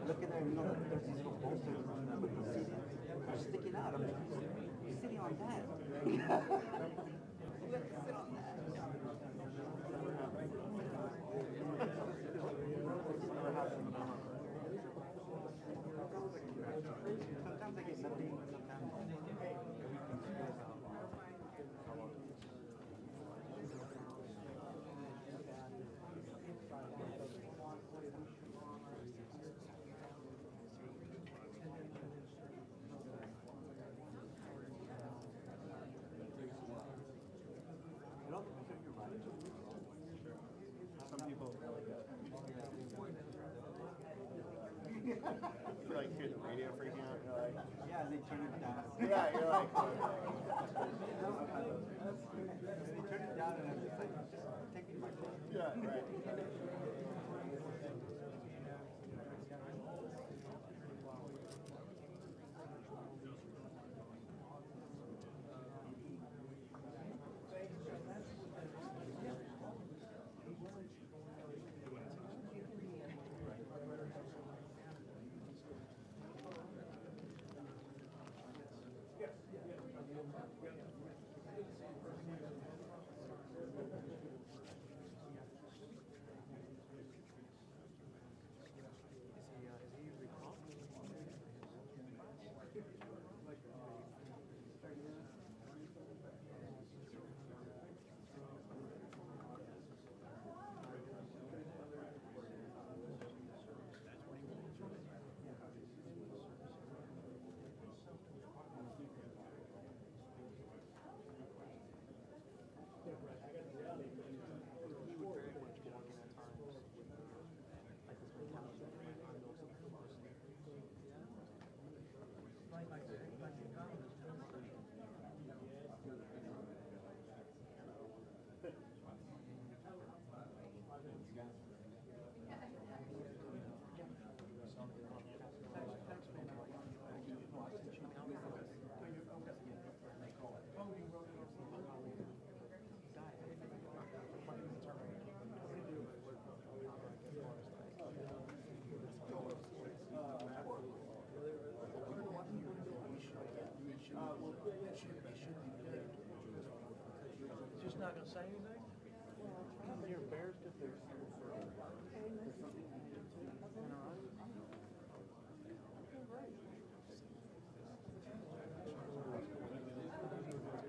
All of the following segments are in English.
Look at there, you know, there's these little bolsters with the seat sticking out. I'm like, he's sitting on that. Let's sit on that. Sometimes I get nothing, sometimes everything's good. Some people you like hear the radio freaking out. You're like, yeah, and they turn it down. yeah, you're like, They turn it down, and I'm just like, just take me to my car. yeah, right. Just not going to say anything? You're embarrassed if there's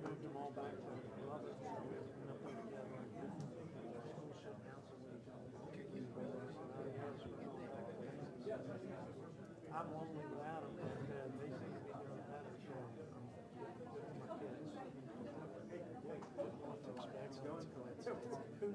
moved them all back to Robert. I'm lonely without them, and they seem to be doing that, so I'm with my kids. Who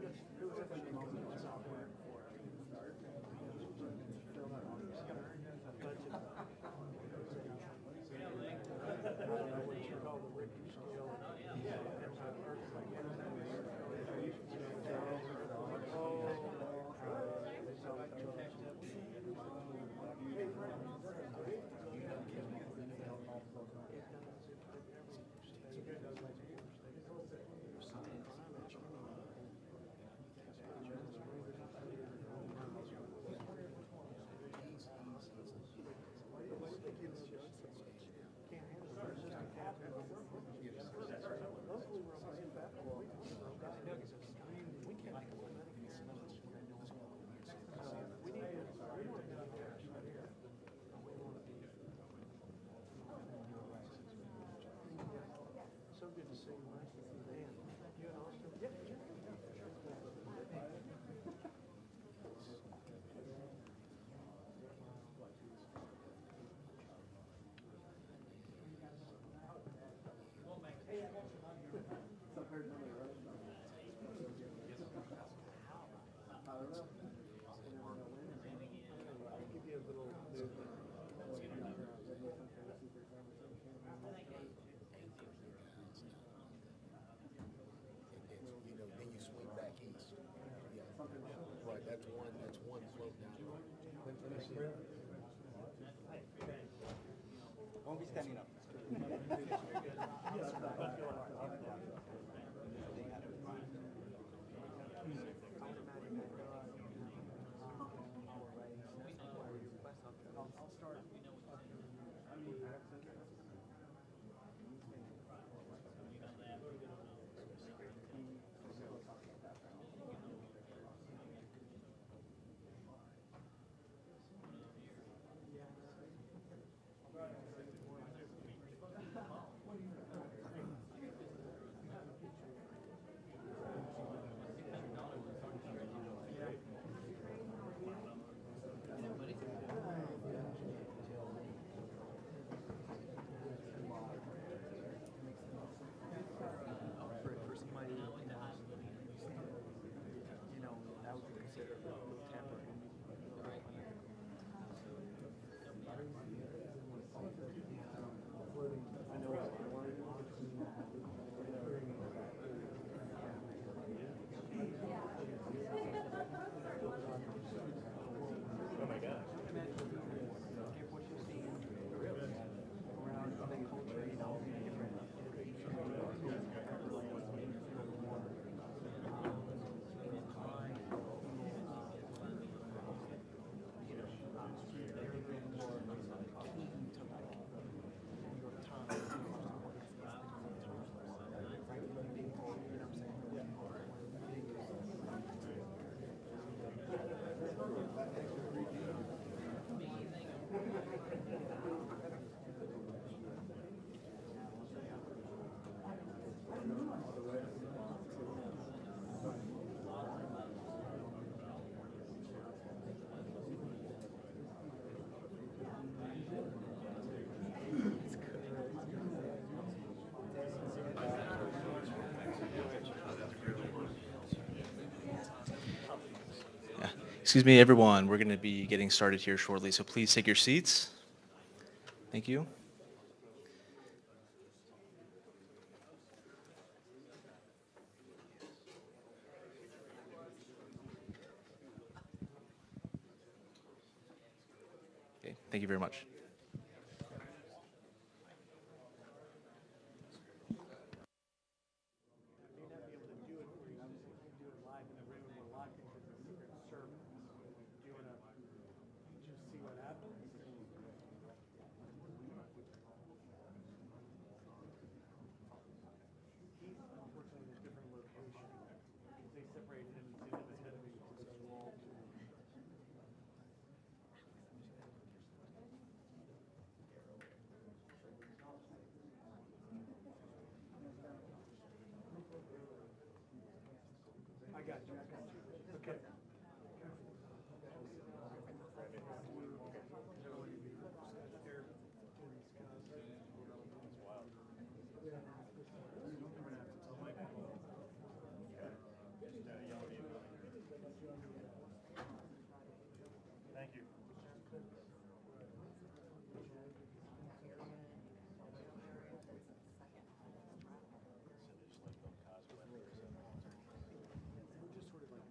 That's one float down. Won't be standing up. For somebody, that would be considered a little temporary. Oh my gosh. If what you're seeing around the culture, different Excuse me, everyone. We're going to be getting started here shortly, so please take your seats. Thank you. Okay, thank you very much. I got you. Okay. Thank you. We're just sort of like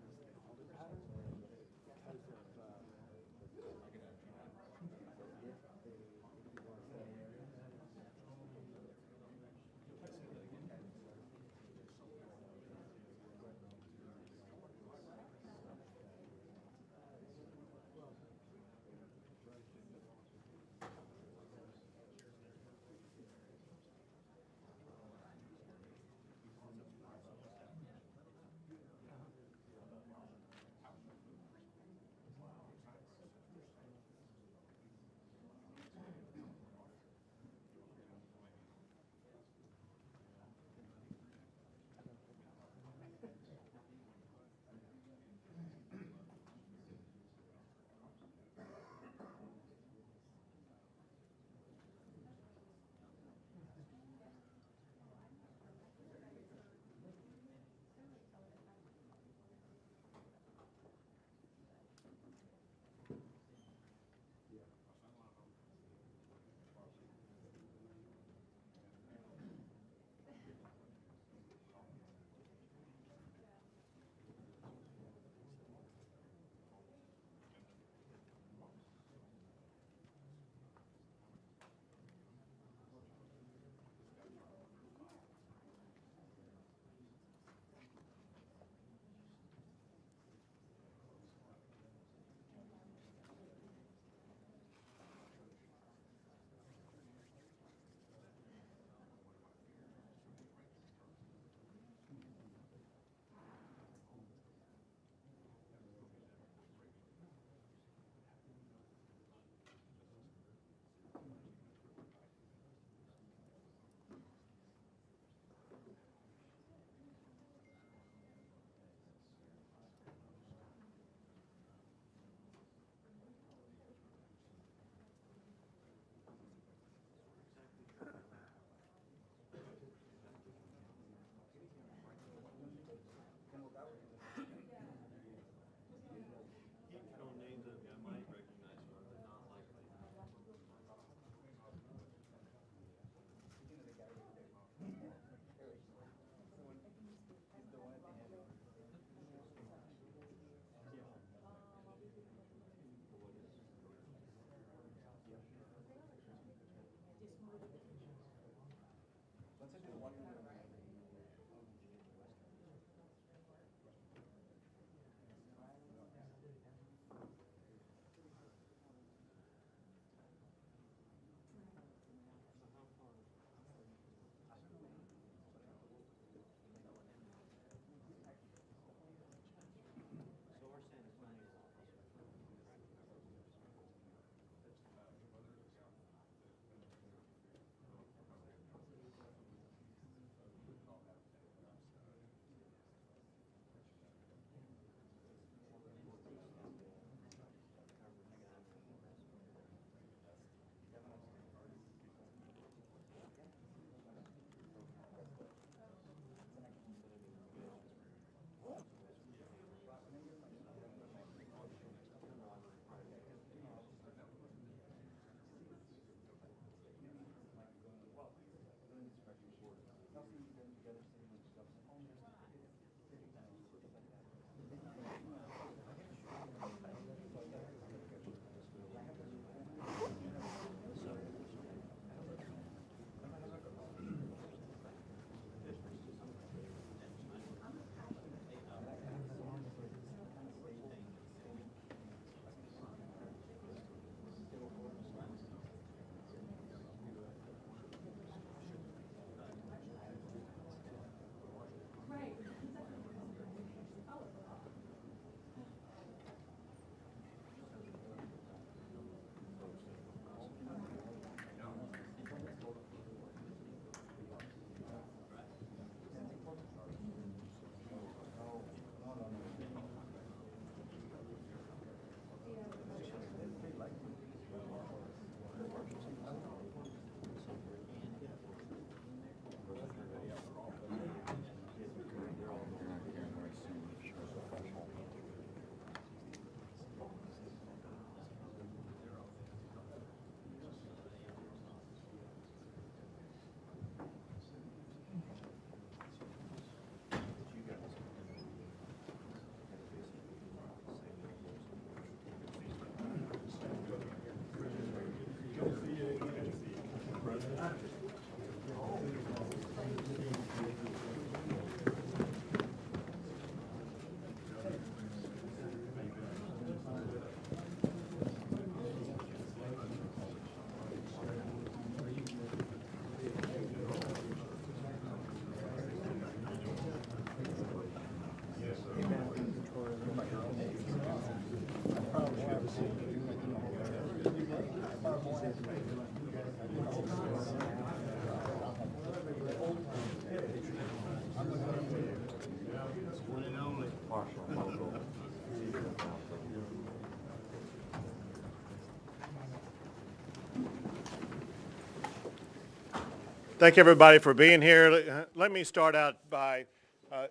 Thank you, everybody, for being here. Let me start out by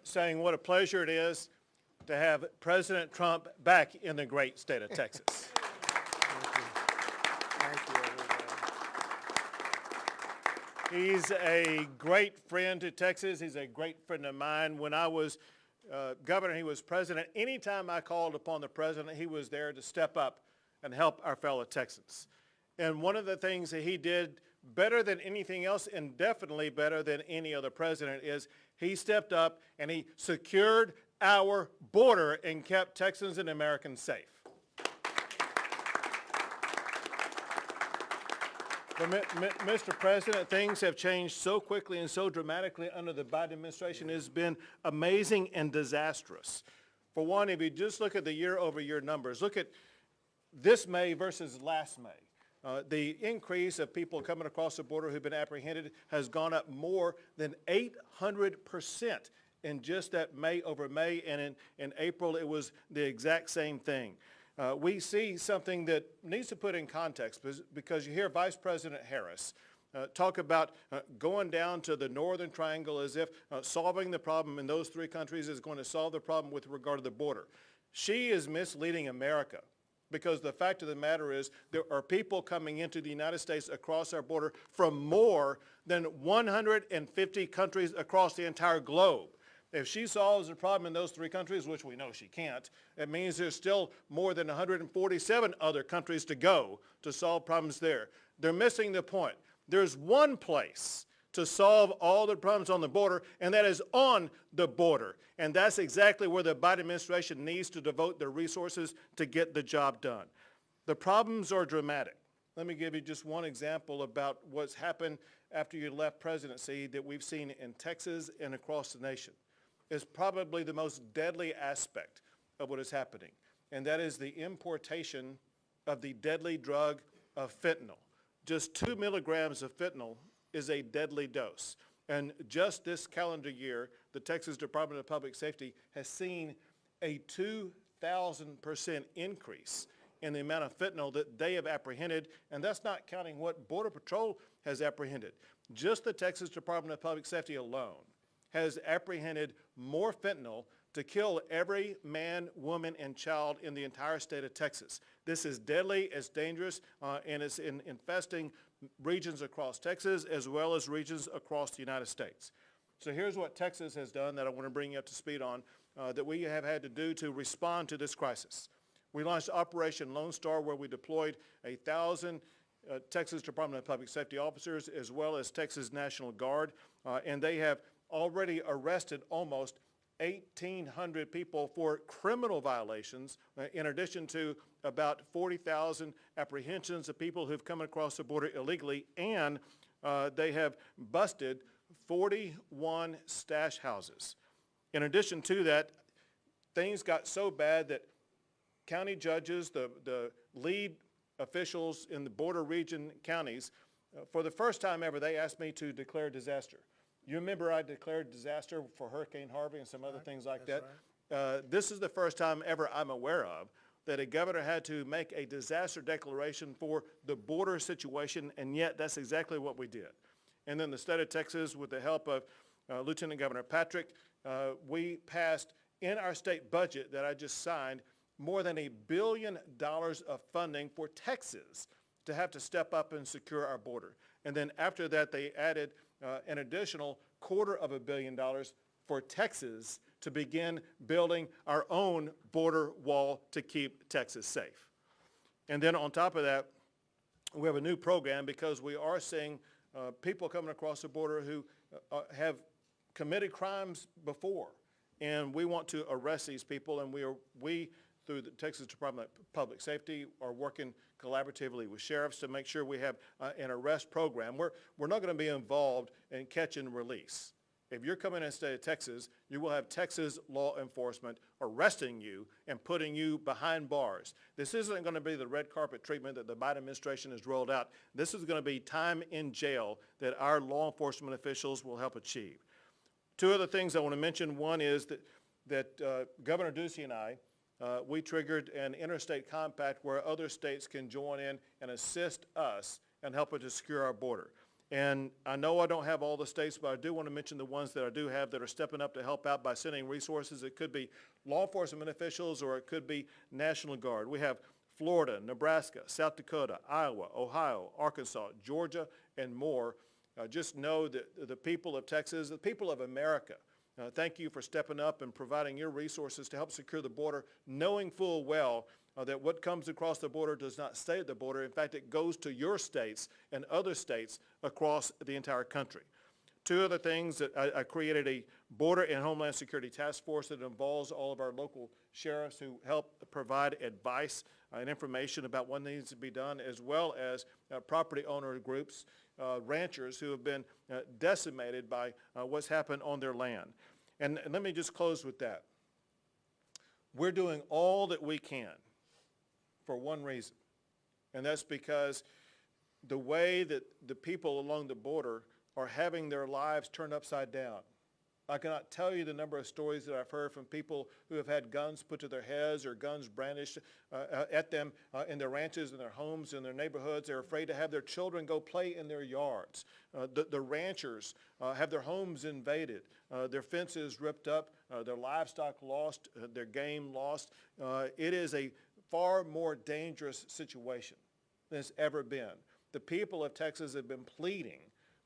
saying what a pleasure it is to have President Trump back in the great state of Texas. Thank you, everybody. He's a great friend to Texas. He's a great friend of mine. When I was governor, he was president. Anytime I called upon the president, he was there to step up and help our fellow Texans. And one of the things that he did better than anything else, and definitely better than any other president, is he stepped up and he secured our border and kept Texans and Americans safe. But, Mr. President, things have changed so quickly and so dramatically under the Biden administration. It has been amazing and disastrous. For one, if you just look at the year-over-year numbers, look at this May versus last May. The increase of people coming across the border who've been apprehended has gone up more than 800% in just that May over May, and in April it was the exact same thing. We see something that needs to put in context because you hear Vice President Harris talk about going down to the Northern Triangle as if solving the problem in those three countries is going to solve the problem with regard to the border. She is misleading America. Because the fact of the matter is there are people coming into the United States across our border from more than 150 countries across the entire globe. If she solves the problem in those three countries, which we know she can't, it means there's still more than 147 other countries to go to solve problems there. They're missing the point. There's one place to solve all the problems on the border, and that is on the border. And that's exactly where the Biden administration needs to devote their resources to get the job done. The problems are dramatic. Let me give you just one example about what's happened after you left presidency that we've seen in Texas and across the nation. It's probably the most deadly aspect of what is happening, and that is the importation of the deadly drug of fentanyl. Just 2 milligrams of fentanyl is a deadly dose. And just this calendar year, the Texas Department of Public Safety has seen a 2,000% increase in the amount of fentanyl that they have apprehended, and that's not counting what Border Patrol has apprehended. Just the Texas Department of Public Safety alone has apprehended more fentanyl to kill every man, woman, and child in the entire state of Texas. This is deadly, it's dangerous, and it's infesting regions across Texas as well as regions across the United States. So here's what Texas has done that I want to bring you up to speed on that we have had to do to respond to this crisis. We launched Operation Lone Star, where we deployed 1,000 Texas Department of Public Safety officers as well as Texas National Guard, and they have already arrested almost 1,800 people for criminal violations, in addition to about 40,000 apprehensions of people who've come across the border illegally, and they have busted 41 stash houses. In addition to that, things got so bad that county judges, the lead officials in the border region counties, for the first time ever, they asked me to declare disaster. You remember I declared disaster for Hurricane Harvey and some other things like that? Right. This is the first time ever I'm aware of that a governor had to make a disaster declaration for the border situation, and yet that's exactly what we did. And then the state of Texas, with the help of Lieutenant Governor Patrick, we passed in our state budget that I just signed more than $1 billion of funding for Texas to have to step up and secure our border. And then after that, they added an additional $250 million for Texas to begin building our own border wall to keep Texas safe. And then on top of that, we have a new program because we are seeing people coming across the border who have committed crimes before. And we want to arrest these people, and we through the Texas Department of Public Safety are working collaboratively with sheriffs to make sure we have an arrest program. We're not going to be involved in catch and release. If you're coming in the state of Texas, you will have Texas law enforcement arresting you and putting you behind bars. This isn't going to be the red carpet treatment that the Biden administration has rolled out. This is going to be time in jail that our law enforcement officials will help achieve. Two other things I want to mention. One is that Governor Ducey and I, we triggered an interstate compact where other states can join in and assist us and help us to secure our border. And I know I don't have all the states, but I do want to mention the ones that I do have that are stepping up to help out by sending resources. It could be law enforcement officials or it could be National Guard. We have Florida, Nebraska, South Dakota, Iowa, Ohio, Arkansas, Georgia, and more. Just know that the people of Texas, the people of America, thank you for stepping up and providing your resources to help secure the border, knowing full well that what comes across the border does not stay at the border. In fact, it goes to your states and other states across the entire country. Two other things, that I created a Border and Homeland Security Task Force that involves all of our local sheriffs who help provide advice and information about what needs to be done, as well as property owner groups, ranchers who have been decimated by what's happened on their land. And let me just close with that. We're doing all that we can for one reason, and that's because the way that the people along the border are having their lives turned upside down. I cannot tell you the number of stories that I've heard from people who have had guns put to their heads or guns brandished at them in their ranches, in their homes, in their neighborhoods. They're afraid to have their children go play in their yards. The ranchers have their homes invaded, their fences ripped up, their livestock lost, their game lost. It is a far more dangerous situation than it's ever been. The people of Texas have been pleading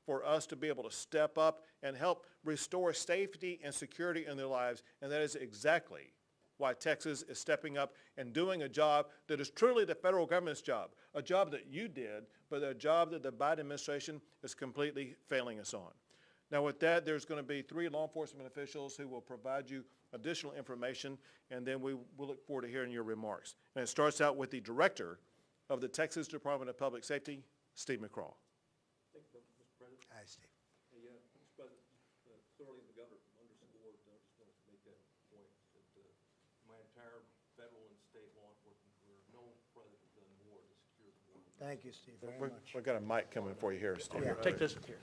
for us to be able to step up and help restore safety and security in their lives, and that is exactly why Texas is stepping up and doing a job that is truly the federal government's job, a job that you did, but a job that the Biden administration is completely failing us on. Now with that, there's going to be 3 law enforcement officials who will provide you additional information, and then we will look forward to hearing your remarks. And it starts out with the Director of the Texas Department of Public Safety, Steve McCraw. Thank you, Mr. President. Hi, Steve. Hey, Mr. President, thoroughly the governor underscored, I just wanted to make that point, that my entire federal and state law enforcement career, no president has done more to secure the border. Thank you, Steve, very much. We've got a mic coming for you here, Steve. Yeah. Take this here.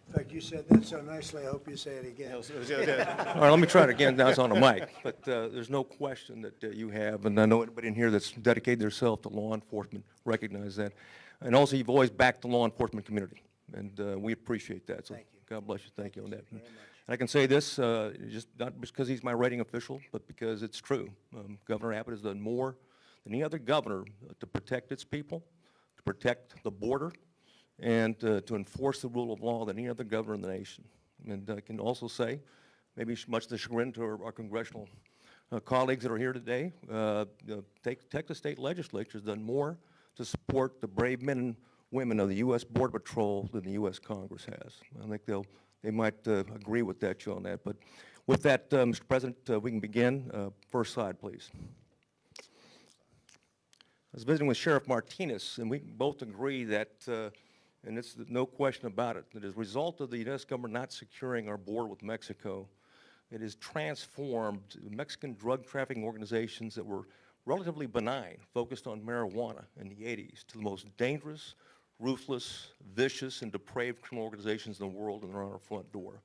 In fact, you said that so nicely, I hope you say it again. Yeah, All right, let me try it again. Now it's on the mic. But there's no question that you have, and I know anybody in here that's dedicated themselves to law enforcement recognize that. And also, you've always backed the law enforcement community, and we appreciate that. So Thank you. God bless you. Thank you on that. Very much. And I can say this, just not because he's my rating official, but because it's true. Governor Abbott has done more than any other governor to protect its people, to protect the border, and to enforce the rule of law than any other governor in the nation. And I can also say, maybe much to the chagrin to our congressional colleagues that are here today, the Texas State Legislature has done more to support the brave men and women of the U.S. Border Patrol than the U.S. Congress has. I think they might agree with that, on that. But with that, Mr. President, we can begin. First slide, please. I was visiting with Sheriff Martinez, and we both agree that, and it's no question about it, that as a result of the U.S. government not securing our border with Mexico, it has transformed Mexican drug trafficking organizations that were relatively benign, focused on marijuana in the 80s, to the most dangerous, ruthless, vicious, and depraved criminal organizations in the world, and they're on our front door.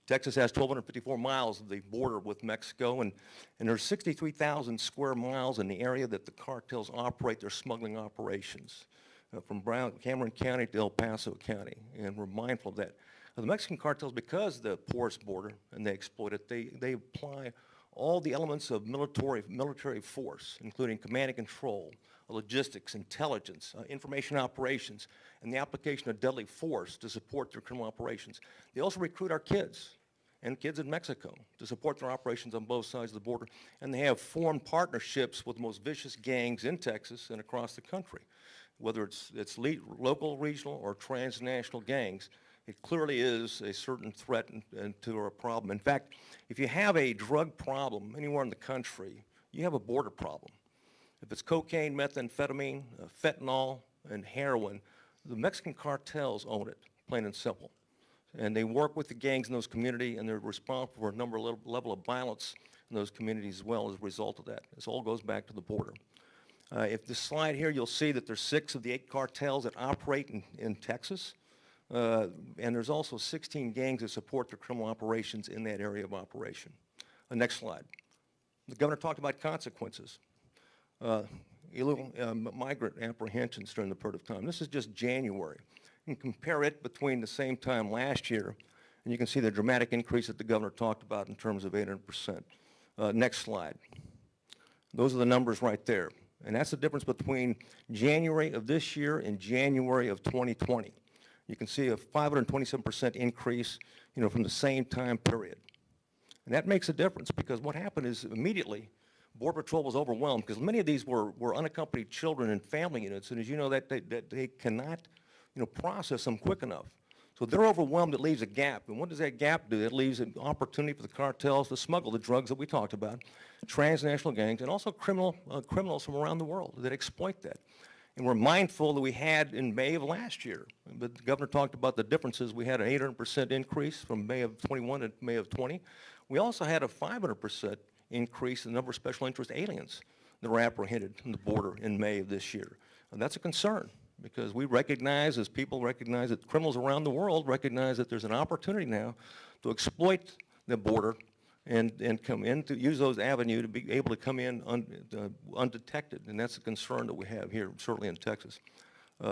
Texas has 1,254 miles of the border with Mexico, and there's 63,000 square miles in the area that the cartels operate their smuggling operations, from Cameron County to El Paso County, and we're mindful of that. The Mexican cartels, because of the porous border, and they exploit it, they apply all the elements of military force, including command and control, logistics, intelligence, information operations, and the application of deadly force to support their criminal operations. They also recruit our kids and kids in Mexico to support their operations on both sides of the border, and they have formed partnerships with the most vicious gangs in Texas and across the country. whether it's local, regional, or transnational gangs, it clearly is a certain threat and to a problem. In fact, if you have a drug problem anywhere in the country, you have a border problem. If it's cocaine, methamphetamine, fentanyl, and heroin, the Mexican cartels own it, plain and simple. And they work with the gangs in those communities, and they're responsible for a level of violence in those communities as well as a result of that. This all goes back to the border. If this slide here, you'll see that there's 6 of the 8 cartels that operate in Texas. And there's also 16 gangs that support their criminal operations in that area of operation. Next slide. The governor talked about consequences. Illegal migrant apprehensions during the period of time. This is just January. You can compare it between the same time last year, and you can see the dramatic increase that the governor talked about in terms of 800%. Next slide. Those are the numbers right there. And that's the difference between January of this year and January of 2020. You can see a 527% increase, from the same time period. And that makes a difference because what happened is immediately Border Patrol was overwhelmed because many of these were unaccompanied children and family units, and as you know, that they cannot, process them quick enough. So they're overwhelmed. It leaves a gap. And what does that gap do? It leaves an opportunity for the cartels to smuggle the drugs that we talked about, transnational gangs, and also criminals from around the world that exploit that. And we're mindful that we had in May of last year, but the governor talked about the differences. We had an 800% increase from May of 21 to May of 20. We also had a 500% increase in the number of special interest aliens that were apprehended on the border in May of this year. And that's a concern because we recognize, as people recognize, that criminals around the world recognize that there's an opportunity now to exploit the border and come in to use those avenues to be able to come in undetected. And that's a concern that we have here, certainly in Texas.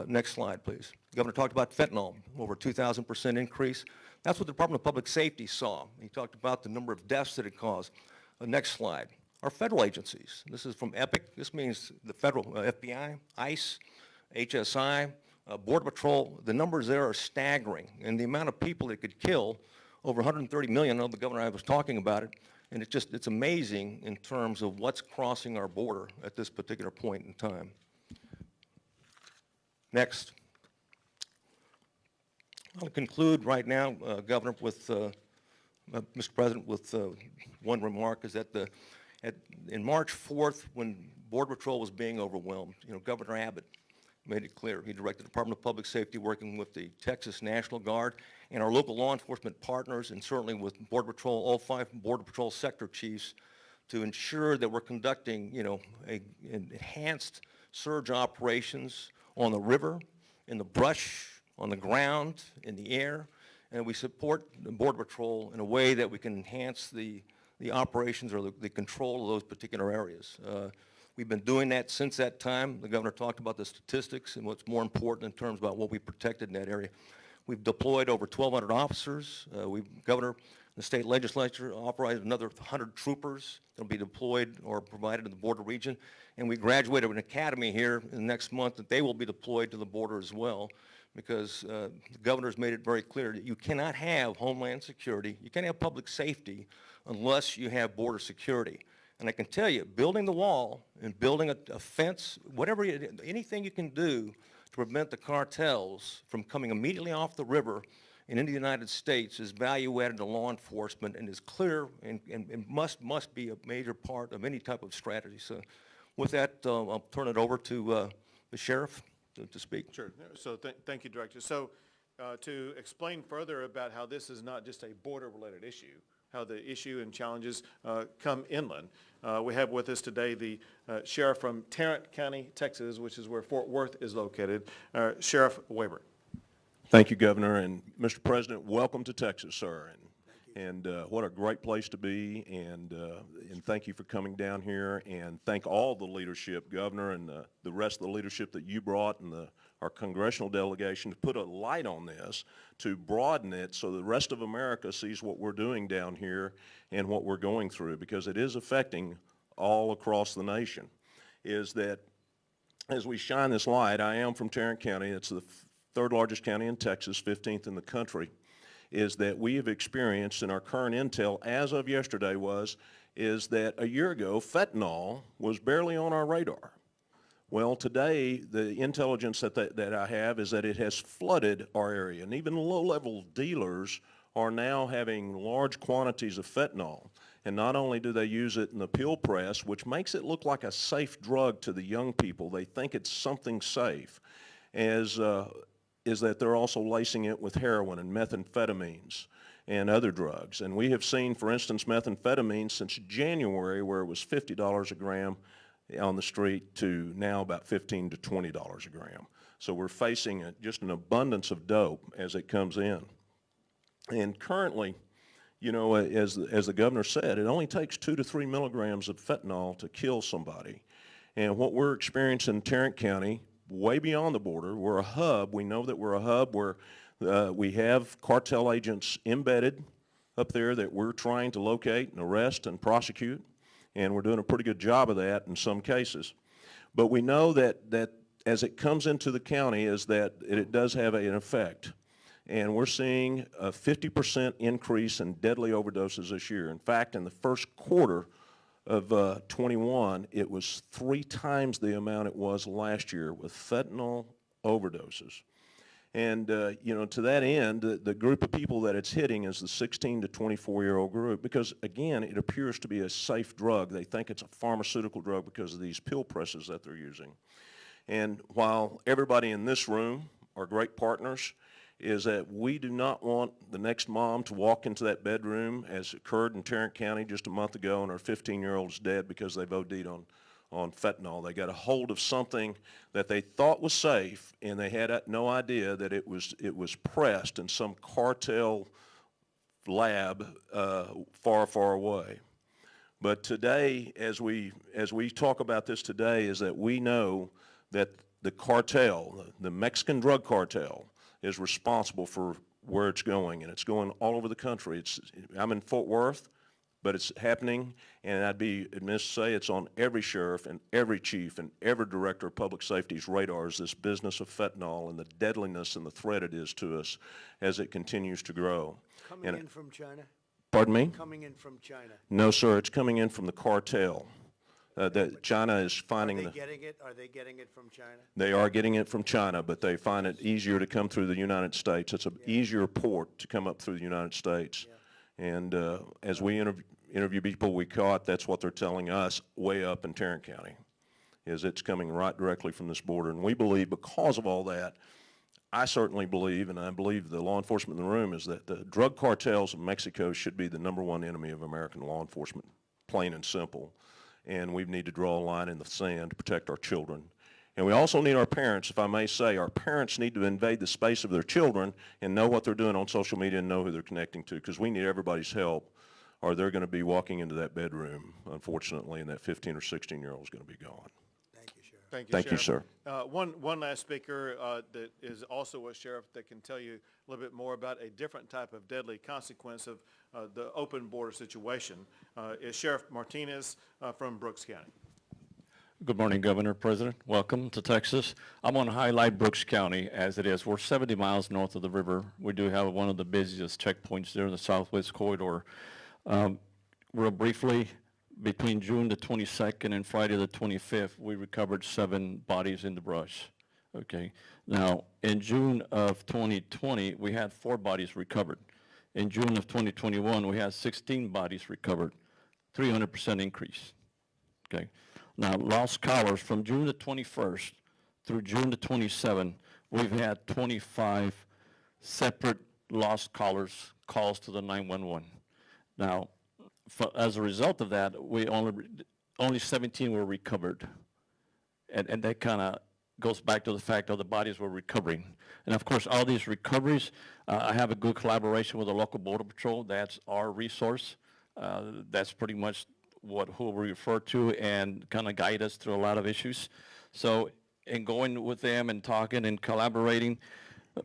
Next slide, please. The governor talked about fentanyl, over 2,000% increase. That's what the Department of Public Safety saw. He talked about the number of deaths that it caused. Next slide. Our federal agencies. This is from EPIC. This means the federal FBI, ICE, HSI, Border Patrol. The numbers there are staggering. And the amount of people it could kill, over 130 million. I know the governor and I was talking about it. And it's amazing in terms of what's crossing our border at this particular point in time. Next. I'll conclude right now, Governor, with Mr. President, with one remark is that in March 4th, when Border Patrol was being overwhelmed, Governor Abbott made it clear. He directed the Department of Public Safety, working with the Texas National Guard and our local law enforcement partners, and certainly with Border Patrol, all 5 Border Patrol sector chiefs, to ensure that we're conducting, enhanced surge operations on the river, in the brush, on the ground, in the air, and we support the Border Patrol in a way that we can enhance the operations or the control of those particular areas. We've been doing that since that time. The governor talked about the statistics and what's more important in terms about what we protected in that area. We've deployed over 1,200 officers. Governor and the state legislature authorized another 100 troopers that will be deployed or provided in the border region. And we graduated an academy here in the next month that they will be deployed to the border as well, because the governor's made it very clear that you cannot have homeland security, you can't have public safety unless you have border security. And I can tell you, building the wall and building a fence, anything you can do to prevent the cartels from coming immediately off the river and into the United States is value added to law enforcement and is clear and must be a major part of any type of strategy. So with that, I'll turn it over to the sheriff to speak. Sure. So thank you, Director. So to explain further about how this is not just a border-related issue, how the issue and challenges come inland, we have with us today the sheriff from Tarrant County, Texas, which is where Fort Worth is located, Sheriff Weber. Thank you, Governor, and Mr. President, welcome to Texas, sir. And what a great place to be, and thank you for coming down here, and thank all the leadership, Governor, and the rest of the leadership that you brought, and our congressional delegation to put a light on this, to broaden it so the rest of America sees what we're doing down here and what we're going through, because it is affecting all across the nation. Is that as we shine this light, I am from Tarrant County. It's the 3rd largest county in Texas, 15th in the country. Is that we have experienced, and our current intel as of yesterday is that a year ago, fentanyl was barely on our radar. Well, today, the intelligence that I have is that it has flooded our area, and even low-level dealers are now having large quantities of fentanyl. And not only do they use it in the pill press, which makes it look like a safe drug to the young people, they think it's something safe, is that they're also lacing it with heroin and methamphetamines and other drugs. And we have seen, for instance, methamphetamine since January, where it was $50 a gram on the street, to now about $15 to $20 a gram. So we're facing just an abundance of dope as it comes in. And currently, you know, as the governor said, it only takes 2 to 3 milligrams of fentanyl to kill somebody. And what we're experiencing in Tarrant County, way beyond the border, we're a hub. We know that we're a hub where we have cartel agents embedded up there that we're trying to locate and arrest and prosecute. And we're doing a pretty good job of that in some cases. But we know that as it comes into the county is that it does have an effect. And we're seeing a 50% increase in deadly overdoses this year. In fact, in the first quarter of 21, it was 3 times the amount it was last year with fentanyl overdoses. And, you know, to that end, the group of people that it's hitting is the 16 to 24-year-old group because, again, it appears to be a safe drug. They think it's a pharmaceutical drug because of these pill presses that they're using. And while everybody in this room are great partners, is that we do not want the next mom to walk into that bedroom, as occurred in Tarrant County just a month ago, and her 15-year-old is dead because they've OD'd on fentanyl. They got a hold of something that they thought was safe, and they had no idea that it was pressed in some cartel lab far, far away. But today, as we talk about this today, is that we know that the cartel, the Mexican drug cartel, is responsible for where it's going, and it's going all over the country. I'm in Fort Worth, but it's happening, and I'd be admitted to say it's on every sheriff and every chief and every director of public safety's radars, this business of fentanyl and the deadliness and the threat it is to us as it continues to grow. Coming in from China? Pardon me? Coming in from China. No, sir, it's coming in from the cartel. That China is finding Are they getting it from China? They are getting it from China, but they find it easier to come through the United States. It's an easier port to come up through the United States. Yeah. And as we interview people we caught, that's what they're telling us way up in Tarrant County, is it's coming right directly from this border. And we believe because of all that, I certainly believe, and I believe the law enforcement in the room, is that the drug cartels of Mexico should be the #1 enemy of American law enforcement, plain and simple. And we need to draw a line in the sand to protect our children. And we also need our parents, if I may say, our parents need to invade the space of their children and know what they're doing on social media and know who they're connecting to, because we need everybody's help, or they're going to be walking into that bedroom, unfortunately, and that 15 or 16-year-old is going to be gone. Thank you, Sheriff. Thank you, sir. One last speaker that is also a sheriff that can tell you a little bit more about a different type of deadly consequence of the open border situation is Sheriff Martinez from Brooks County. Good morning, Governor, President. Welcome to Texas. I'm going to highlight Brooks County as it is. We're 70 miles north of the river. We do have one of the busiest checkpoints there in the Southwest Corridor. Real briefly, between June the 22nd and Friday the 25th, we recovered 7 bodies in the brush. Okay. Now, in June of 2020, we had 4 bodies recovered. In June of 2021, we had 16 bodies recovered, 300% increase. Okay. Now, lost collars from June the 21st through June the 27th, we've had 25 separate lost collars calls to the 911. Now, as a result of that, we only 17 were recovered, and that kind of goes back to the fact that the bodies were recovering. And of course, all these recoveries, I have a good collaboration with the local border patrol. That's our resource. That's pretty much who we refer to and kind of guide us through a lot of issues. So in going with them and talking and collaborating,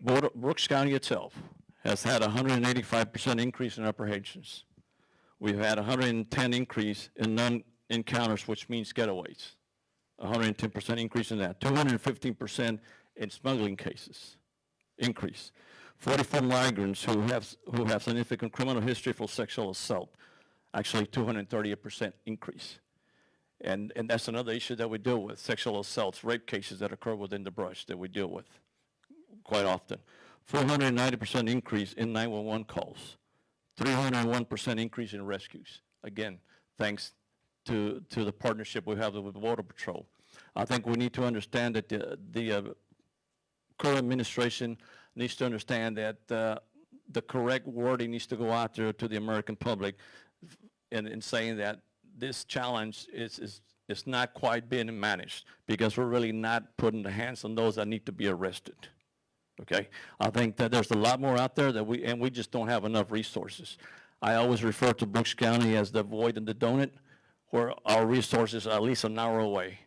Brooks County itself has had a 185% increase in apprehensions. We've had a 110 increase in non-encounters, which means getaways. 110% increase in that. 215% in smuggling cases increase. 44 migrants who have significant criminal history for sexual assault. Actually, 238% increase. And that's another issue that we deal with, sexual assaults, rape cases that occur within the brush that we deal with quite often. 490% increase in 911 calls, 301% increase in rescues. Again, thanks to the partnership we have with Border Patrol. I think we need to understand that the current administration needs to understand that the correct wording needs to go out there to the American public in saying that this challenge is not quite being managed because we're really not putting the hands on those that need to be arrested. Okay, I think that there's a lot more out there that we just don't have enough resources. I always refer to Brooks County as the void in the donut, where our resources are at least an hour away,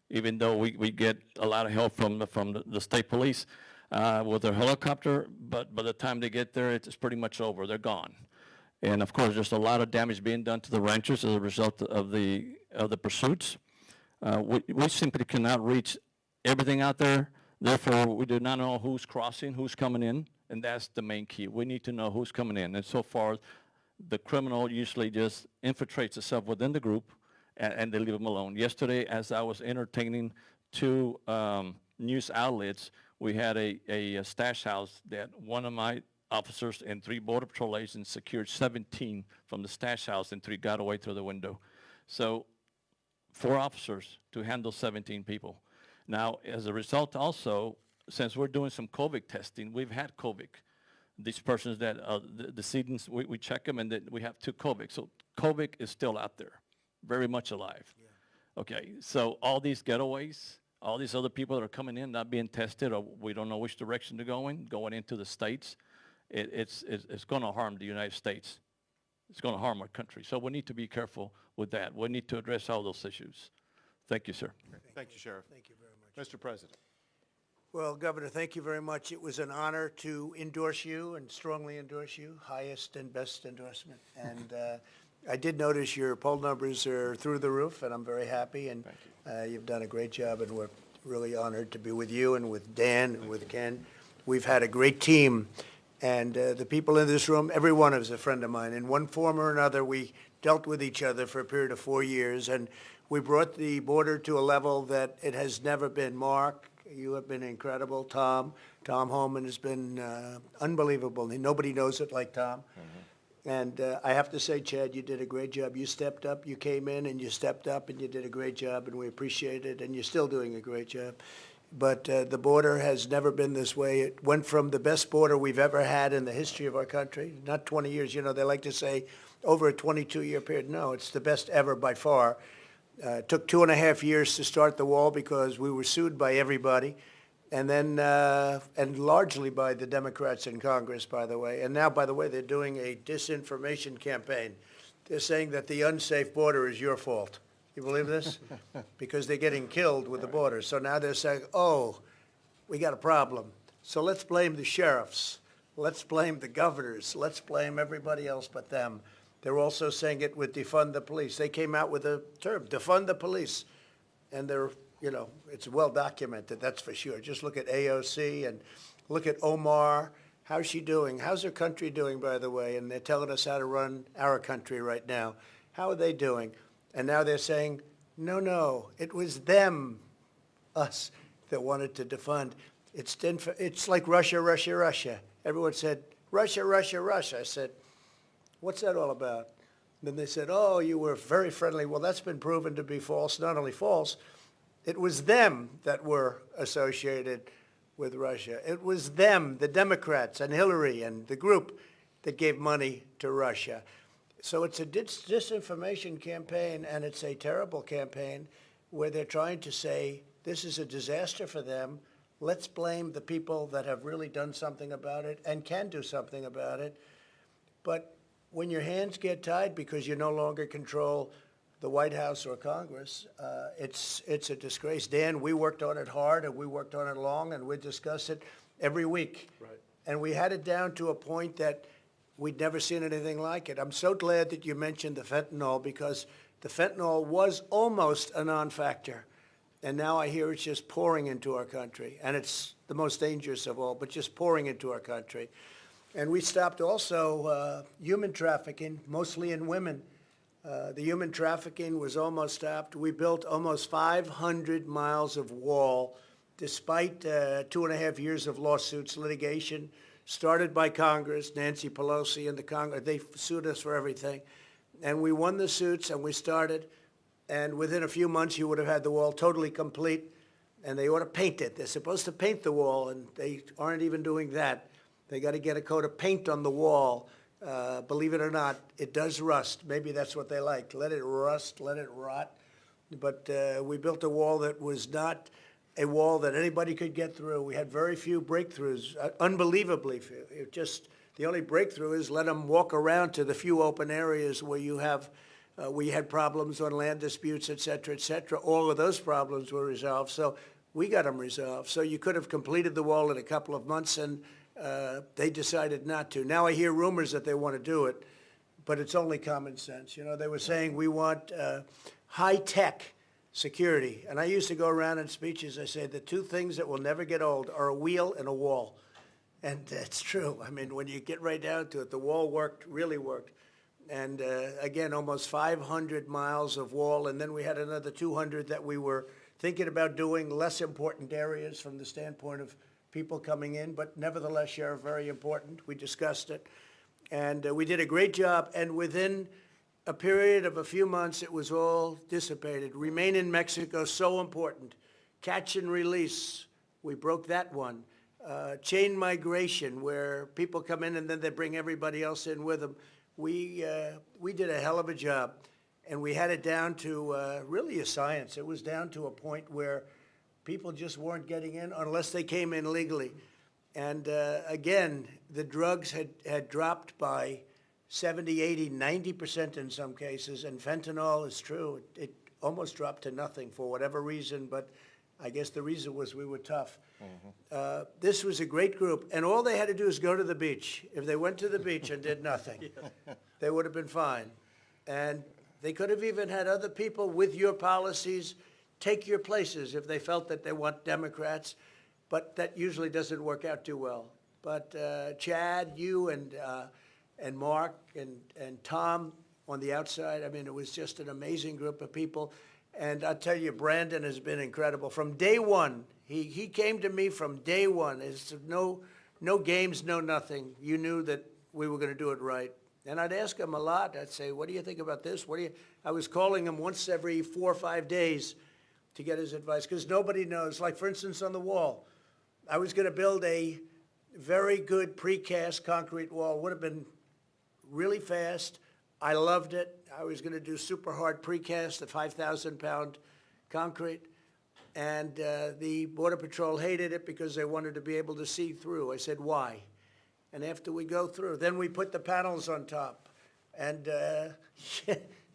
even though we get a lot of help from the state police with their helicopter, but by the time they get there, it's pretty much over. They're gone. And of course, there's a lot of damage being done to the ranchers as a result of the pursuits. We simply cannot reach everything out there. Therefore, we do not know who's crossing, who's coming in, and that's the main key. We need to know who's coming in. And so far, the criminal usually just infiltrates itself within the group, and they leave them alone. Yesterday, as I was entertaining two news outlets, we had a stash house that one of my officers and 3 Border Patrol agents secured 17 from the stash house, and 3 got away through the window. So 4 officers to handle 17 people. Now, as a result also, since we're doing some COVID testing, we've had COVID. These persons that, the decedents, we check them, and then we have 2 COVID. So COVID is still out there, very much alive. Yeah. Okay, so all these getaways, all these other people that are coming in, not being tested, or we don't know which direction they're going into the states, it's going to harm the United States. It's going to harm our country. So we need to be careful with that. We need to address all those issues. Thank you, sir. Thank you, Sheriff. Thank you very much. Mr. President. Well, Governor, thank you very much. It was an honor to endorse you and strongly endorse you, highest and best endorsement. And I did notice your poll numbers are through the roof, and I'm very happy. And you've done a great job, and we're really honored to be with you and with Dan and with Ken. We've had a great team, and the people in this room, every one of us is a friend of mine. In one form or another, we dealt with each other for a period of 4 years, and we brought the border to a level that it has never been. Mark, you have been incredible. Tom Homan has been unbelievable. Nobody knows it like Tom. Mm-hmm. And I have to say, Chad, you did a great job. You stepped up. You came in and you stepped up and you did a great job, and we appreciate it. And you're still doing a great job. But the border has never been this way. It went from the best border we've ever had in the history of our country, not 20 years. You know, they like to say over a 22-year period. No, it's the best ever by far. It took 2.5 years to start the wall because we were sued by everybody, and then and largely by the Democrats in Congress, by the way. And now, by the way, they're doing a disinformation campaign. They're saying that the unsafe border is your fault. You believe this? Because they're getting killed with the border. So now they're saying, oh, we got a problem. So let's blame the sheriffs. Let's blame the governors. Let's blame everybody else but them. They're also saying it with defund the police. They came out with a term, defund the police. And they're, you know, it's well documented, that's for sure. Just look at AOC and look at Omar. How's she doing? How's her country doing, by the way? And they're telling us how to run our country right now. How are they doing? And now they're saying, no, it was them, us, that wanted to defund. It's like Russia. Everyone said, Russia. I said, what's that all about? And then they said, oh, you were very friendly. Well, that's been proven to be false. Not only false, it was them that were associated with Russia. It was them, the Democrats and Hillary and the group that gave money to Russia. So it's a disinformation campaign, and it's a terrible campaign where they're trying to say this is a disaster for them. Let's blame the people that have really done something about it and can do something about it. But when your hands get tied because you no longer control the White House or Congress, it's a disgrace. Dan, we worked on it hard, and we worked on it long, and we discussed it every week. Right. And we had it down to a point that we'd never seen anything like it. I'm so glad that you mentioned the fentanyl, because the fentanyl was almost a non-factor. And now I hear it's just pouring into our country. And it's the most dangerous of all, but just pouring into our country. And we stopped also human trafficking, mostly in women. The human trafficking was almost stopped. We built almost 500 miles of wall, despite 2.5 years of lawsuits, litigation, started by Congress, Nancy Pelosi and the Congress. They sued us for everything. And we won the suits, and we started. And within a few months, you would have had the wall totally complete. And they ought to paint it. They're supposed to paint the wall, and they aren't even doing that. They got to get a coat of paint on the wall. Believe it or not, it does rust. Maybe that's what they like. Let it rust, let it rot. But we built a wall that was not a wall that anybody could get through. We had very few breakthroughs, unbelievably few. It just, the only breakthrough is let them walk around to the few open areas where you have, we had problems on land disputes, et cetera, et cetera. All of those problems were resolved, so we got them resolved. So you could have completed the wall in a couple of months, and they decided not to. Now I hear rumors that they want to do it, but it's only common sense. You know, they were saying we want high-tech security. And I used to go around in speeches, I say, the two things that will never get old are a wheel and a wall. And it's true. I mean, when you get right down to it, the wall worked, really worked. And again, almost 500 miles of wall, and then we had another 200 that we were thinking about doing, less important areas from the standpoint of people coming in, but nevertheless, Sheriff, very important. We discussed it. And we did a great job, and within a period of a few months, it was all dissipated. Remain in Mexico, so important. Catch and release, we broke that one. Chain migration, where people come in and then they bring everybody else in with them. We did a hell of a job, and we had it down to really a science. It was down to a point where people just weren't getting in unless they came in legally. And again, the drugs had dropped by 70, 80, 90% in some cases, and fentanyl is true. It almost dropped to nothing for whatever reason, but I guess the reason was we were tough. This was a great group, and all they had to do is go to the beach. If they went to the beach and did nothing, they would have been fine. And they could have even had other people with your policies take your places if they felt that they want Democrats, but that usually doesn't work out too well. But Chad, you and Mark and Tom on the outside, I mean, it was just an amazing group of people. And I'll tell you, Brandon has been incredible. From day one, he came to me from day one. It's no games, no nothing. You knew that we were going to do it right. And I'd ask him a lot. I'd say, what do you think about this? I was calling him once every 4 or 5 days to get his advice, because nobody knows. Like, for instance, on the wall, I was going to build a very good precast concrete wall. Would have been really fast. I loved it. I was going to do super hard precast, the 5,000-pound concrete. And the Border Patrol hated it because they wanted to be able to see through. I said, why? And after we go through, then we put the panels on top. And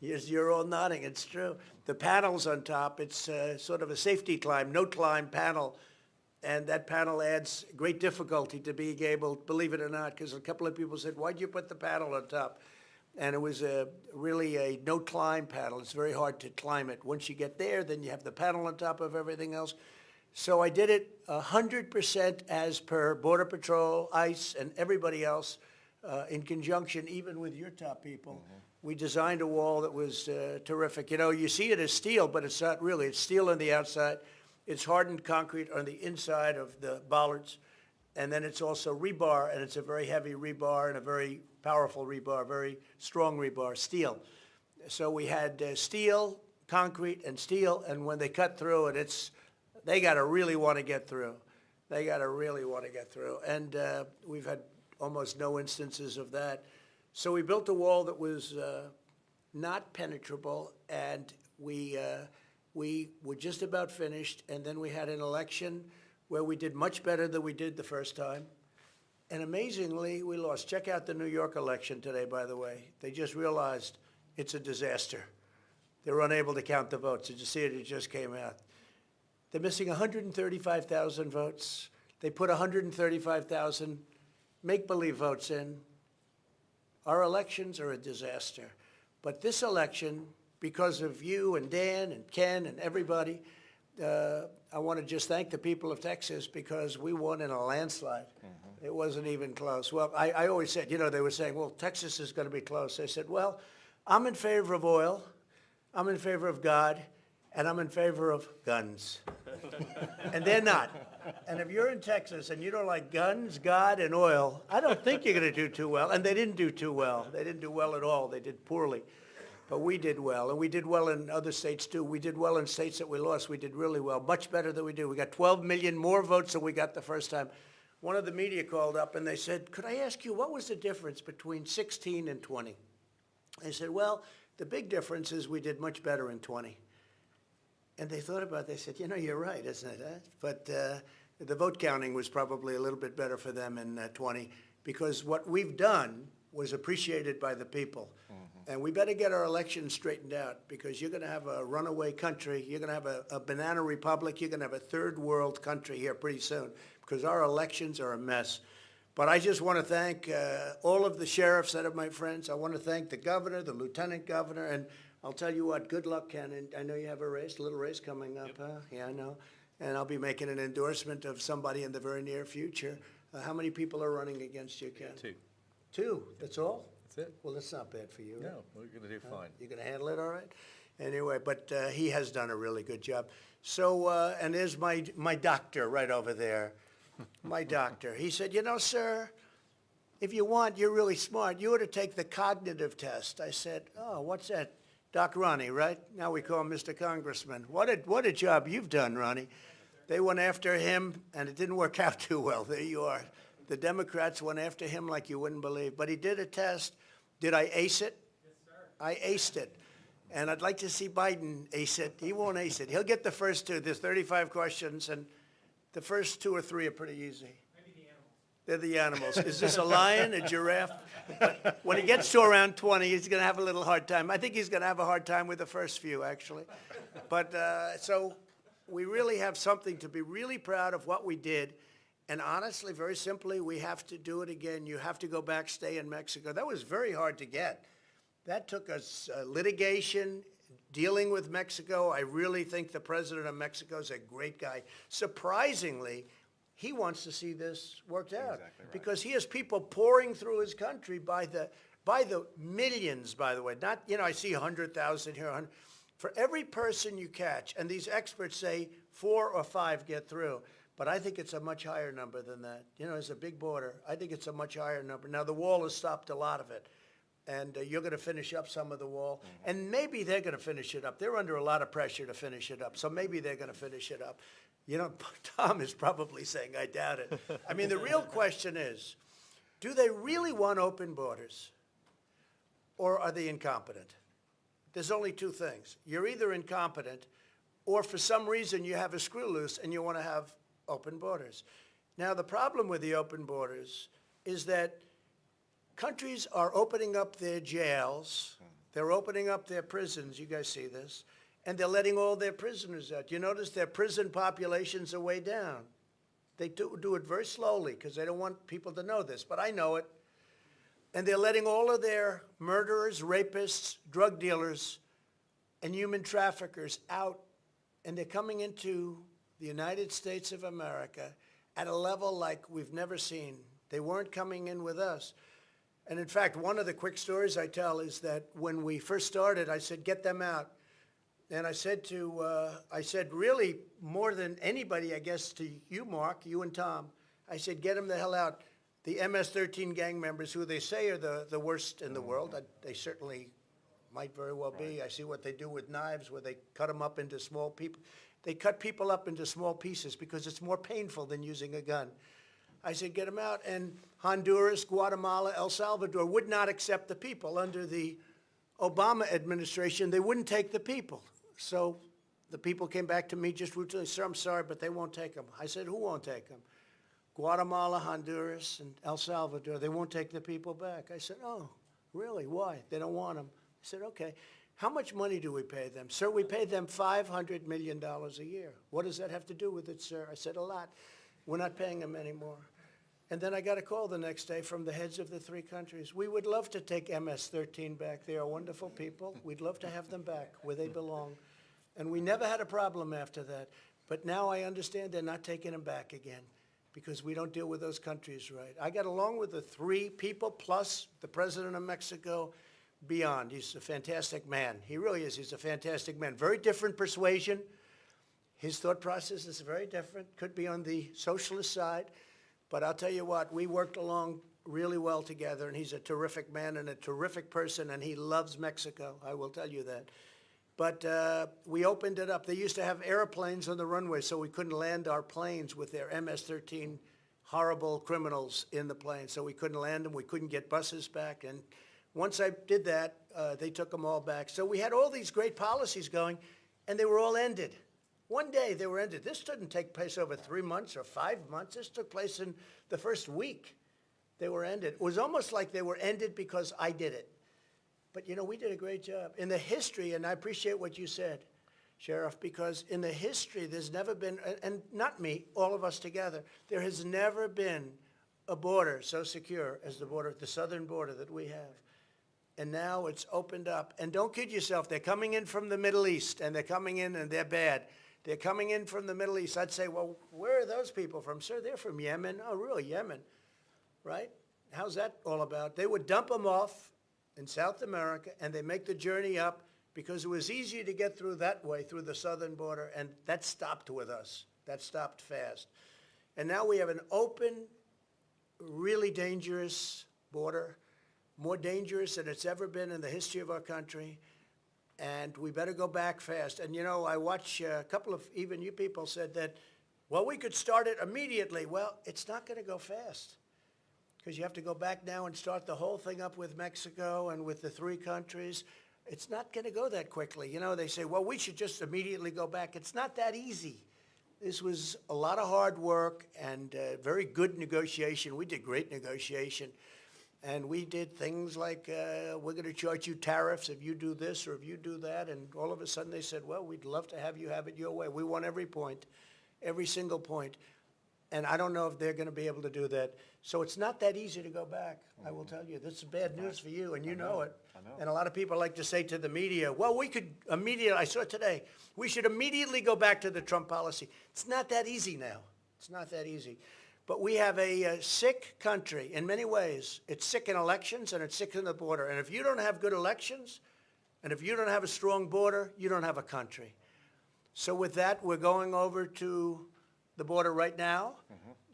you're all nodding, it's true. The panels on top, it's sort of a safety climb, no climb panel. And that panel adds great difficulty to being able, believe it or not, because a couple of people said, why'd you put the panel on top? And it was really a no-climb panel. It's very hard to climb it. Once you get there, then you have the panel on top of everything else. So I did it 100% as per Border Patrol, ICE, and everybody else in conjunction, even with your top people. We designed a wall that was terrific. You know, you see it as steel, but it's not really. It's steel on the outside. It's hardened concrete on the inside of the bollards. And then it's also rebar, and it's a very heavy rebar and a very powerful rebar, very strong rebar, steel. So we had steel, concrete, and steel, and when they cut through it, they got to really want to get through. They got to really want to get through. And we've had almost no instances of that. So we built a wall that was not penetrable, and we were just about finished, and then we had an election where we did much better than we did the first time. And amazingly, we lost. Check out the New York election today, by the way. They just realized it's a disaster. They're unable to count the votes. Did you see it? It just came out. They're missing 135,000 votes. They put 135,000 make-believe votes in. Our elections are a disaster. But this election, because of you and Dan and Ken and everybody, I want to just thank the people of Texas, because we won in a landslide. It wasn't even close. Well, I always said, you know, they were saying, well, Texas is going to be close. I said, well, I'm in favor of oil, I'm in favor of God, and I'm in favor of guns. And they're not. And if you're in Texas and you don't like guns, God, and oil, I don't think you're going to do too well. And they didn't do too well. They didn't do well at all. They did poorly. But we did well, and we did well in other states too. We did well in states that we lost. We did really well, much better than we do. We got 12 million more votes than we got the first time. One of the media called up and they said, could I ask you, what was the difference between 16 and 20? I said, well, the big difference is we did much better in 20. And they thought about it. They said, you know, you're right, isn't it? Huh? But the vote counting was probably a little bit better for them in 20, because what we've done was appreciated by the people. And we better get our elections straightened out, because you're going to have a runaway country. You're going to have a banana republic. You're going to have a third world country here pretty soon, because our elections are a mess. But I just want to thank all of the sheriffs that are my friends. I want to thank the governor, the lieutenant governor, and I'll tell you what, good luck, Ken. And I know you have a race, a little race coming up, huh? Yeah, I know. And I'll be making an endorsement of somebody in the very near future. How many people are running against you, Ken? 2. 2, that's all? That's it. Well, that's not bad for you. No, we're going to do fine. You're going to handle it all right? Anyway, but he has done a really good job. So, and there's my doctor right over there, my doctor. He said, you know, sir, if you want, you're really smart. You ought to take the cognitive test. I said, oh, what's that? Doc Ronnie, right? Now we call him Mr. Congressman. What a job you've done, Ronnie. They went after him, and it didn't work out too well. There you are. The Democrats went after him like you wouldn't believe. But he did a test. Did I ace it? Yes, sir. I aced it. And I'd like to see Biden ace it. He won't ace it. He'll get the first 2. There's 35 questions, and the first 2 or 3 are pretty easy. Maybe the animals. They're the animals. Is this a lion, a giraffe? But when he gets to around 20, he's going to have a little hard time. I think he's going to have a hard time with the first few, actually. But so we really have something to be really proud of what we did. And honestly, very simply, we have to do it again. You have to go back, stay in Mexico. That was very hard to get. That took us litigation, dealing with Mexico. I really think the president of Mexico is a great guy. Surprisingly, he wants to see this worked out. Exactly right. Because he has people pouring through his country by the millions, by the way. Not, you know, I see 100,000 here, 100. For every person you catch, and these experts say 4 or 5 get through, but I think it's a much higher number than that. You know, it's a big border. I think it's a much higher number. Now, the wall has stopped a lot of it, and you're going to finish up some of the wall, and maybe they're going to finish it up. They're under a lot of pressure to finish it up, so maybe they're going to finish it up. You know, Tom is probably saying, I doubt it. I mean, the real question is, do they really want open borders, or are they incompetent? There's only 2 things. You're either incompetent, or for some reason you have a screw loose and you want to have open borders. Now, the problem with the open borders is that countries are opening up their jails, they're opening up their prisons, you guys see this, and they're letting all their prisoners out. You notice their prison populations are way down. They do it very slowly because they don't want people to know this, but I know it. And they're letting all of their murderers, rapists, drug dealers, and human traffickers out, and they're coming into the United States of America at a level like we've never seen. They weren't coming in with us. And in fact, one of the quick stories I tell is that when we first started, I said, get them out. And I said really more than anybody, I guess, to you, Mark, you and Tom, I said, get them the hell out. The MS-13 gang members, who they say are the worst in the world, they certainly might very well be. I see what they do with knives, where they cut them up into small people. They cut people up into small pieces because it's more painful than using a gun. I said, get them out. And Honduras, Guatemala, El Salvador would not accept the people. Under the Obama administration, they wouldn't take the people. So the people came back to me just routinely, sir, I'm sorry, but they won't take them. I said, who won't take them? Guatemala, Honduras, and El Salvador, they won't take the people back. I said, oh, really, why? They don't want them. I said, okay. How much money do we pay them? Sir, we pay them $500 million a year. What does that have to do with it, sir? I said, a lot. We're not paying them anymore. And then I got a call the next day from the heads of the 3 countries. We would love to take MS-13 back. They are wonderful people. We'd love to have them back where they belong. And we never had a problem after that. But now I understand they're not taking them back again because we don't deal with those countries right. I got along with the 3 people plus the president of Mexico, beyond. He's a fantastic man. He really is. He's a fantastic man. Very different persuasion. His thought process is very different. Could be on the socialist side. But I'll tell you what, we worked along really well together, and he's a terrific man and a terrific person, and he loves Mexico. I will tell you that. But we opened it up. They used to have airplanes on the runway, so we couldn't land our planes with their MS-13 horrible criminals in the plane. So we couldn't land them. We couldn't get buses back. And once I did that, they took them all back. So we had all these great policies going, and they were all ended. One day they were ended. This didn't take place over 3 months or 5 months. This took place in the first week. They were ended. It was almost like they were ended because I did it. But, you know, we did a great job. In the history, and I appreciate what you said, Sheriff, because in the history there's never been, and not me, all of us together, there has never been a border so secure as the border, the southern border that we have. And now it's opened up. And don't kid yourself, they're coming in from the Middle East, and they're coming in and they're bad. They're coming in from the Middle East. I'd say, well, where are those people from? Sir, they're from Yemen. Oh, really, Yemen, right? How's that all about? They would dump them off in South America, and they make the journey up because it was easier to get through that way, through the southern border, and that stopped with us. That stopped fast. And now we have an open, really dangerous border, more dangerous than it's ever been in the history of our country. And we better go back fast. And, you know, I watch a couple of, even you people said that, well, we could start it immediately. Well, it's not going to go fast because you have to go back now and start the whole thing up with Mexico and with the 3 countries. It's not going to go that quickly. You know, they say, well, we should just immediately go back. It's not that easy. This was a lot of hard work and very good negotiation. We did great negotiation. And we did things like, we're going to charge you tariffs if you do this or if you do that. And all of a sudden they said, well, we'd love to have you have it your way. We want every point, every single point. And I don't know if they're going to be able to do that. So it's not that easy to go back, I will tell you. This is bad news for you, and you know it. And a lot of people like to say to the media, well, we could immediately, I saw it today, we should immediately go back to the Trump policy. It's not that easy now. It's not that easy. But we have a sick country in many ways. It's sick in elections and it's sick in the border. And if you don't have good elections and if you don't have a strong border, you don't have a country. So with that, we're going over to the border right now.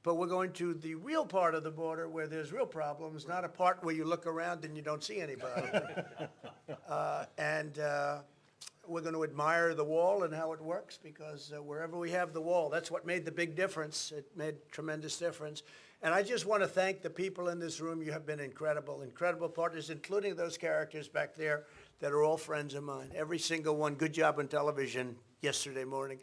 But we're going to the real part of the border where there's real problems, not a part where you look around and you don't see anybody. We're going to admire the wall and how it works because wherever we have the wall, that's what made the big difference. It made tremendous difference. And I just want to thank the people in this room. You have been incredible, incredible partners, including those characters back there that are all friends of mine. Every single one. Good job on television yesterday morning.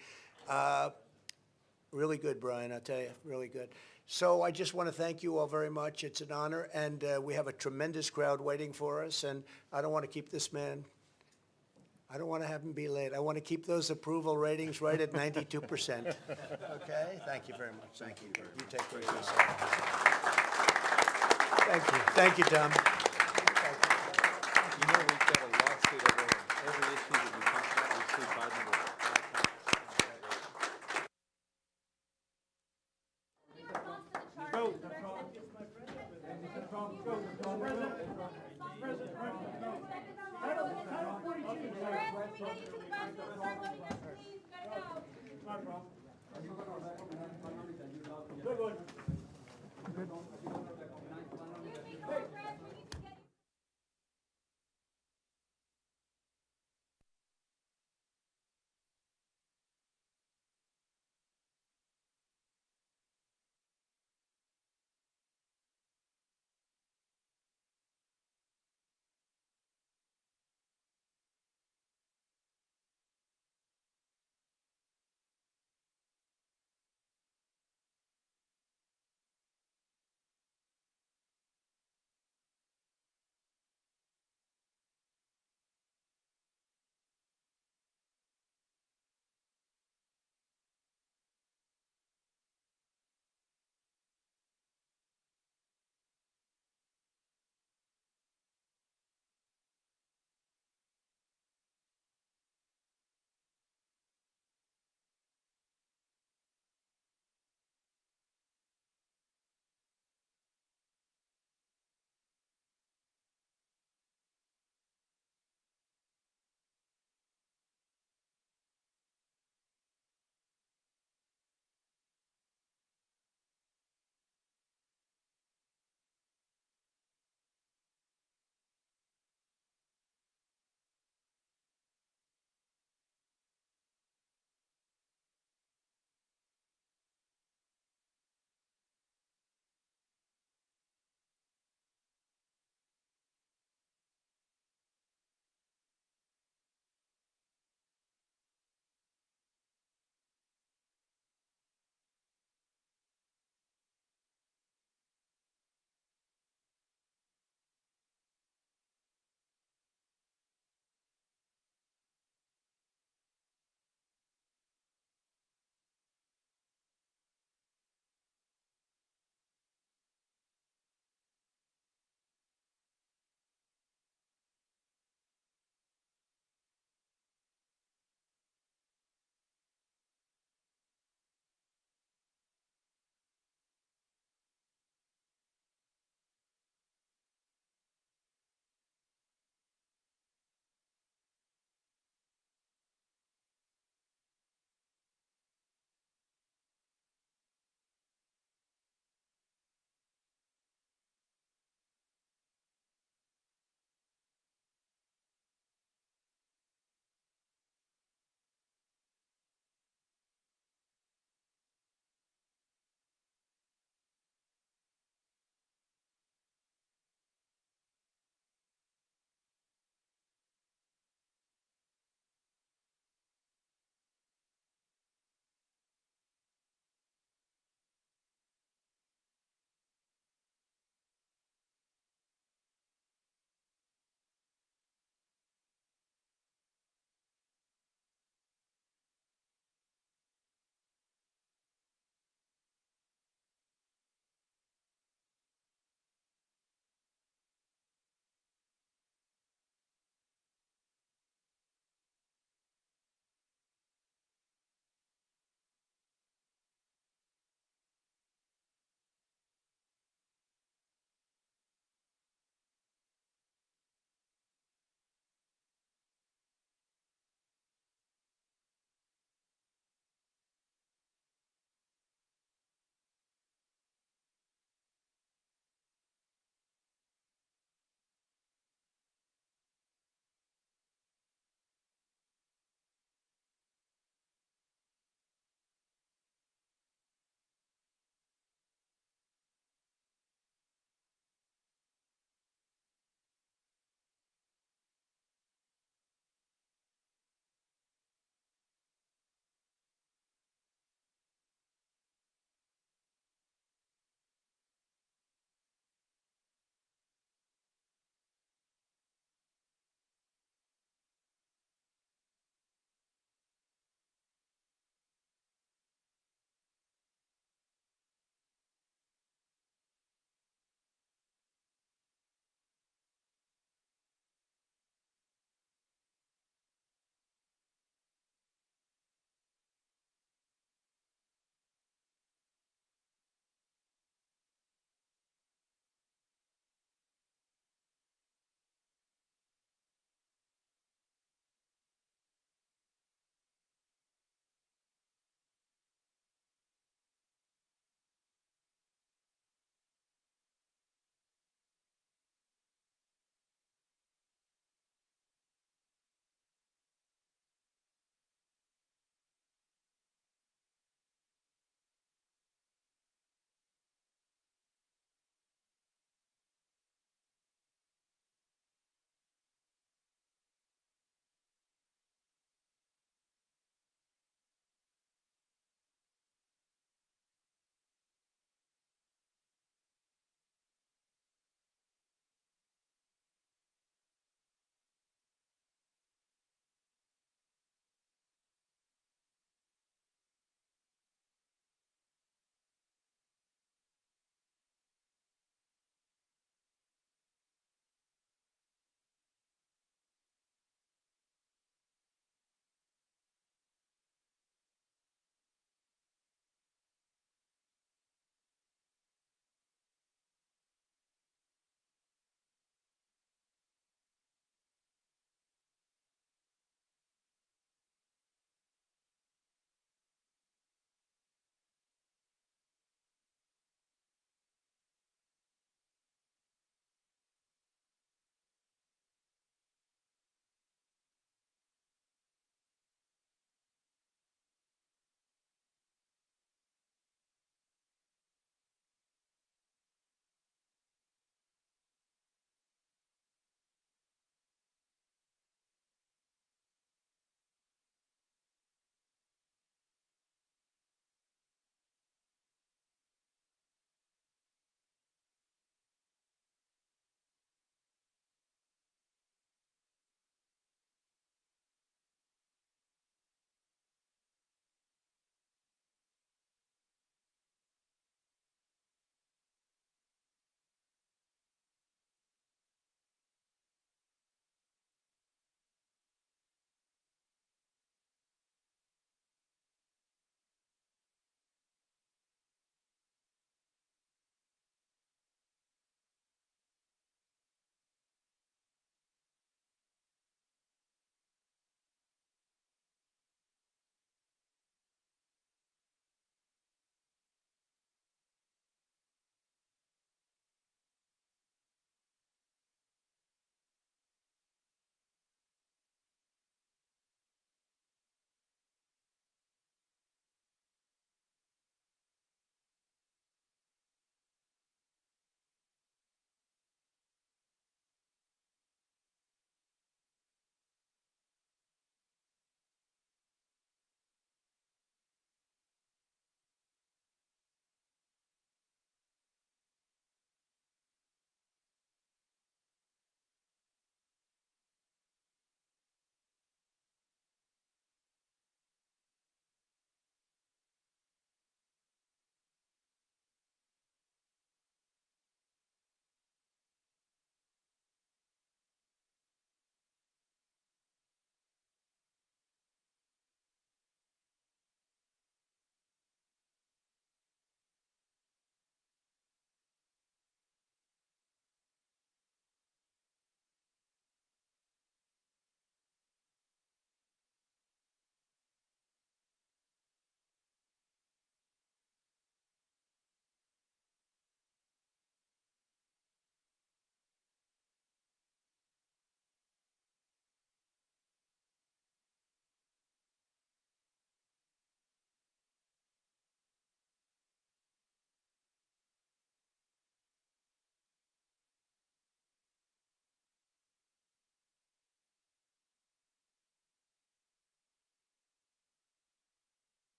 Really good, Brian, I tell you, really good. So I just want to thank you all very much. It's an honor, and we have a tremendous crowd waiting for us, and I don't want to keep this man, I don't want to have him be late. I want to keep those approval ratings right at 92%. Okay? Thank you very much. Thank you. You take care of yourself. Thank you. Thank you, Tom. You know, we've got a lawsuit over every issue that we talk about. We see Biden with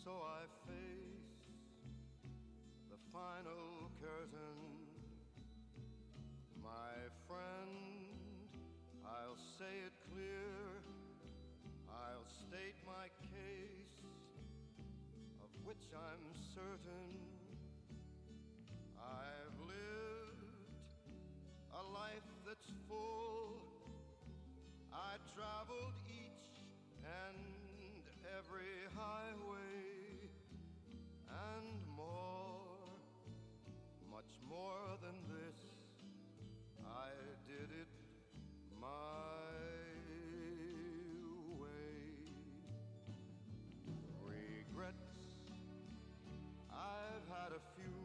So I face the final curtain. My friend, I'll say it clear, I'll state my case, of which I'm certain. I've lived a life that's full. I traveled each and every highway and more, much more than this. I did it my way. Regrets, I've had a few,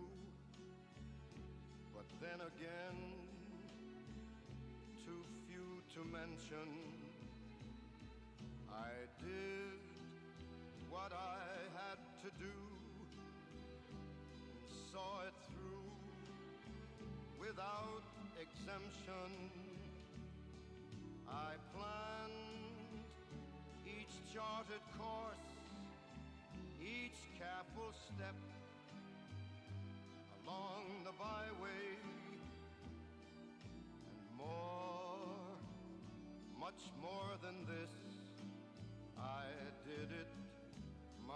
but then again, too few to mention. I did what I had to do and saw it through without exemption. I planned each charted course, each careful step along the byway, and more, much more than this, I did it my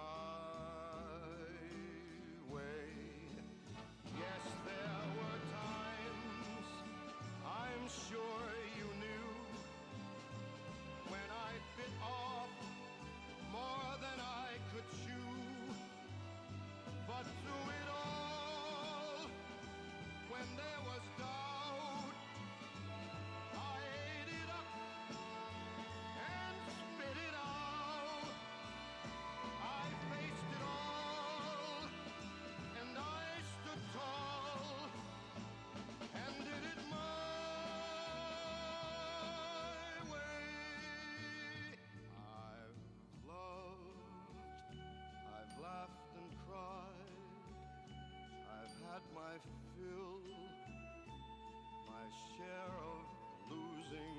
way. Yes, there were times, I'm sure you knew, when I bit off more than I could chew. But through it all, when there was doubt, I ate it up and spit it out. I faced it all, and I stood tall and did it my way. I've loved, I've laughed and cried, I've had my fill, my share of losing,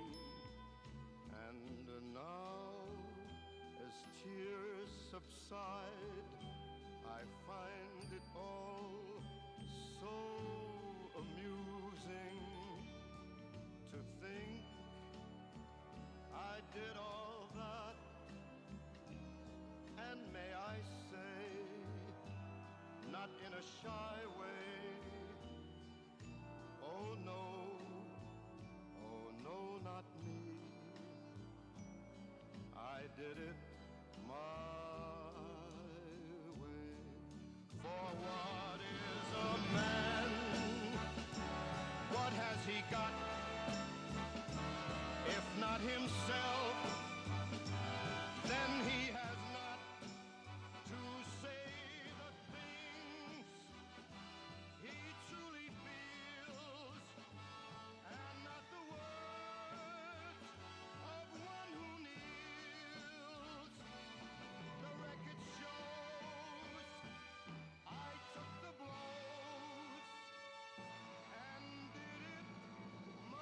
and now, as tears subside, I find it all so amusing to think I did all that, and may I say, not in a shy way, oh no, not me. I did it my way. For what is a man? What has he got? If not himself, then he has not to say the things he truly feels, and not the words of one who kneels. The record shows I took the blows and did it my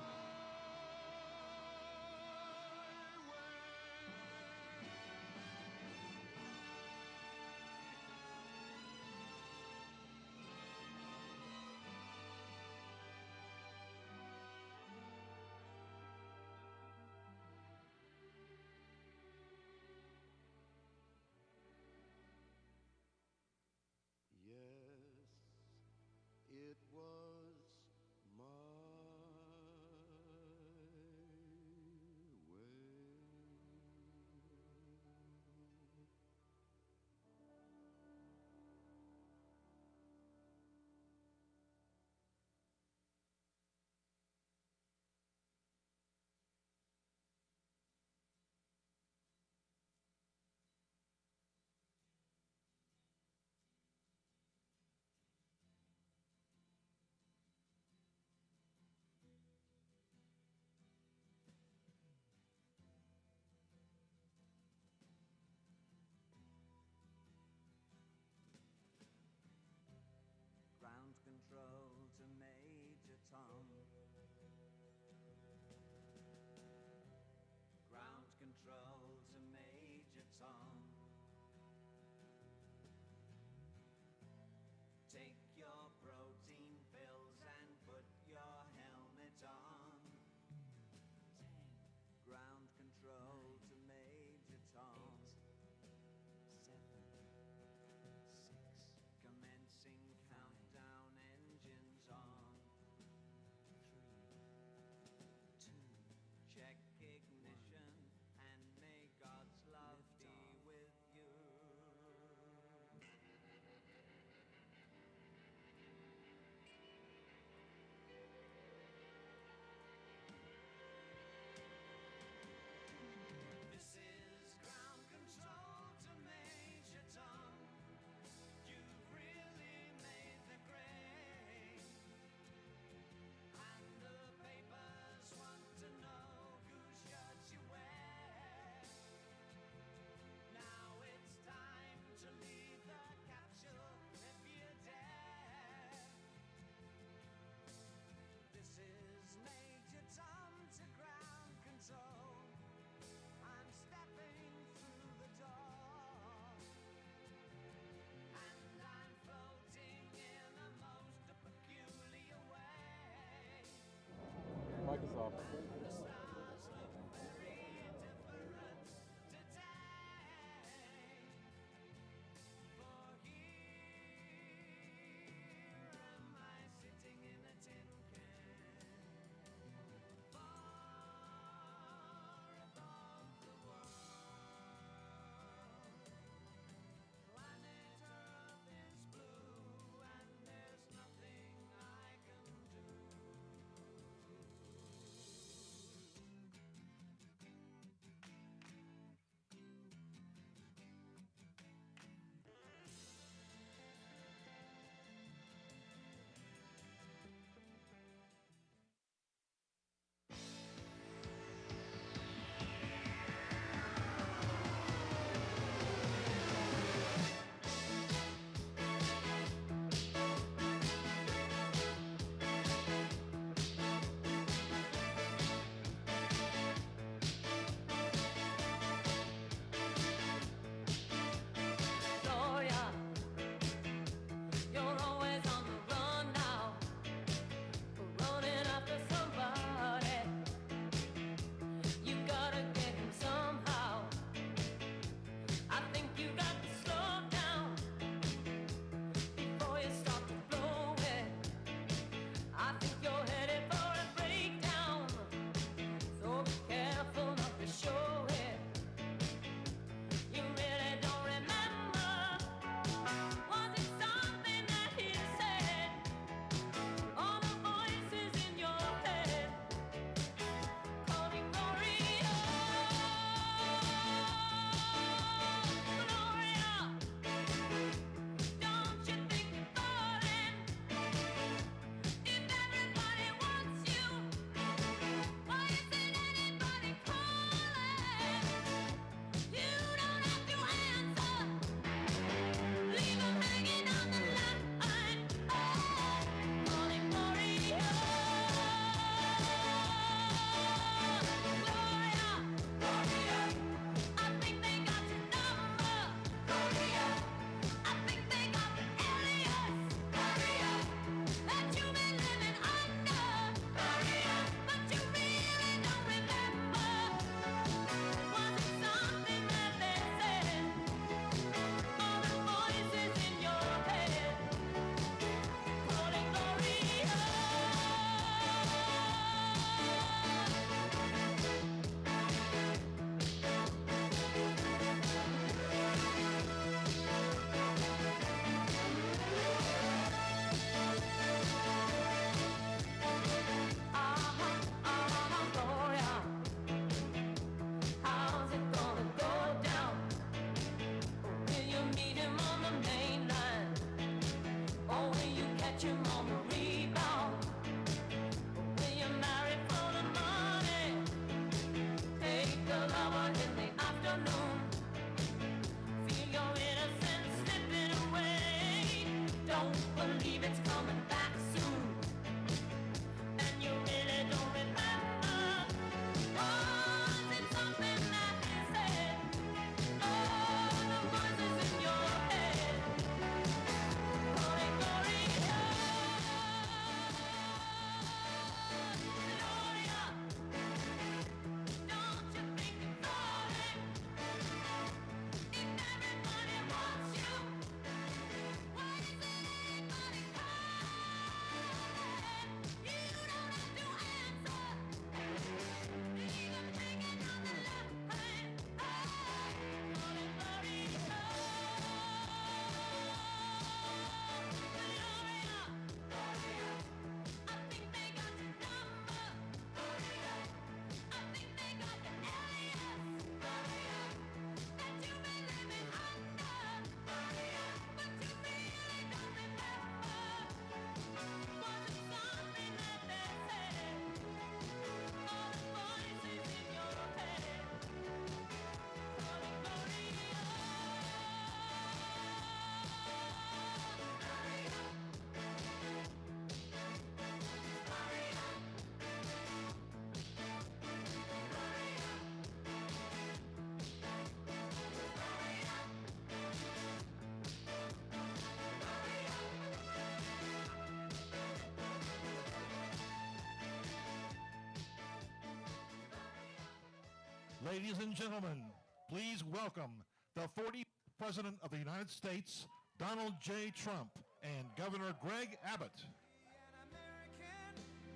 Ladies and gentlemen, please welcome the 40th President of the United States, Donald J. Trump, and Governor Greg Abbott.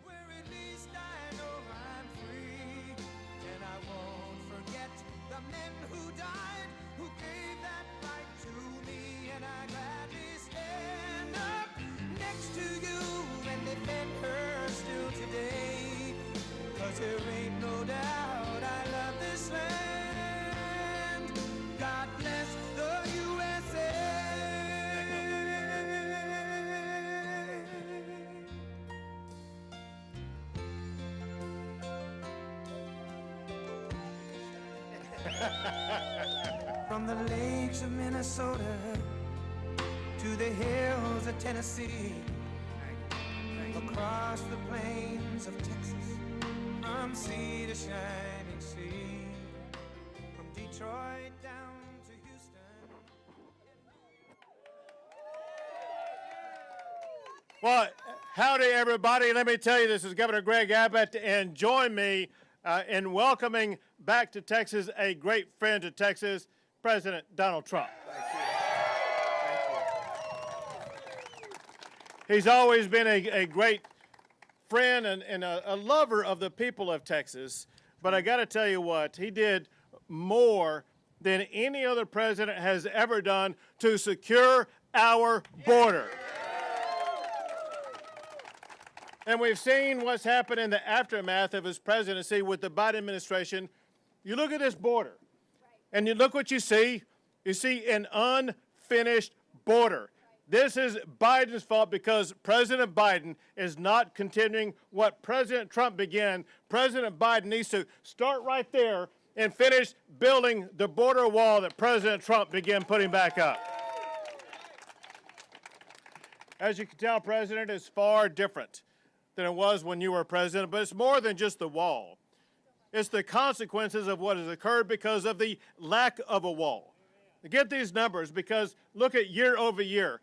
Where at least I know I'm free, and I won't forget the men who died, who gave that right to me, and I gladly stand up next to you and defend her still today, 'cause there ain't no doubt I love this land. God bless the USA. From the lakes of Minnesota to the hills of Tennessee, across the plains of Texas, from sea to shining sea, from Detroit down to Houston. Well, howdy, everybody. Let me tell you, this is Governor Greg Abbott, and join me in welcoming back to Texas a great friend to Texas, President Donald Trump. He's always been a great friend and a lover of the people of Texas, but I got to tell you what, he did more than any other president has ever done to secure our border. And we've seen what's happened in the aftermath of his presidency with the Biden administration. You look at this border, and you look what you see. You see an unfinished border. This is Biden's fault because President Biden is not continuing what President Trump began. President Biden needs to start right there and finish building the border wall that President Trump began putting back up. As you can tell, President, is far different than it was when you were president, but it's more than just the wall. It's the consequences of what has occurred because of the lack of a wall. Get these numbers because look at year over year.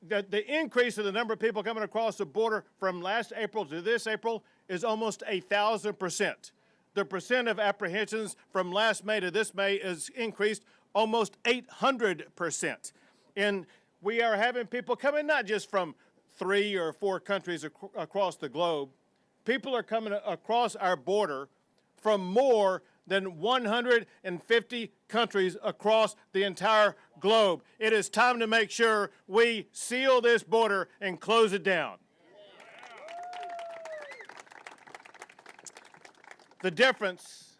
The increase in the number of people coming across the border from last April to this April is almost 1,000%. The percent of apprehensions from last May to this May is increased almost 800%. And we are having people coming not just from 3 or 4 countries across the globe. People are coming across our border from more than 150 countries across the entire globe. It is time to make sure we seal this border and close it down. The difference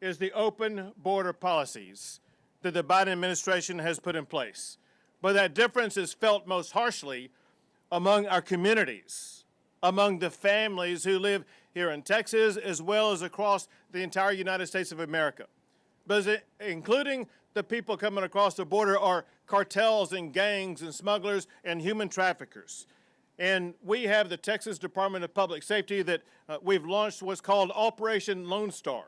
is the open border policies that the Biden administration has put in place. But that difference is felt most harshly among our communities, among the families who live here in Texas, as well as across the entire United States of America. But including the people coming across the border are cartels and gangs and smugglers and human traffickers. And we have the Texas Department of Public Safety that we've launched what's called Operation Lone Star.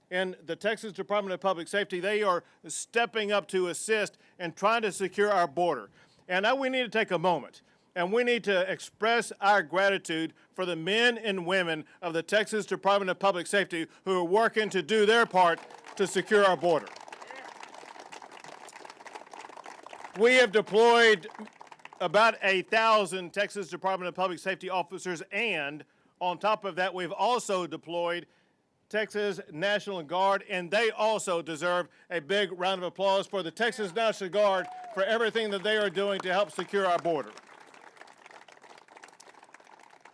And the Texas Department of Public Safety, they are stepping up to assist and trying to secure our border. And now we need to take a moment. And we need to express our gratitude for the men and women of the Texas Department of Public Safety who are working to do their part to secure our border. We have deployed about 1,000 Texas Department of Public Safety officers, and on top of that, we've also deployed Texas National Guard, and they also deserve a big round of applause for the Texas National Guard for everything that they are doing to help secure our border.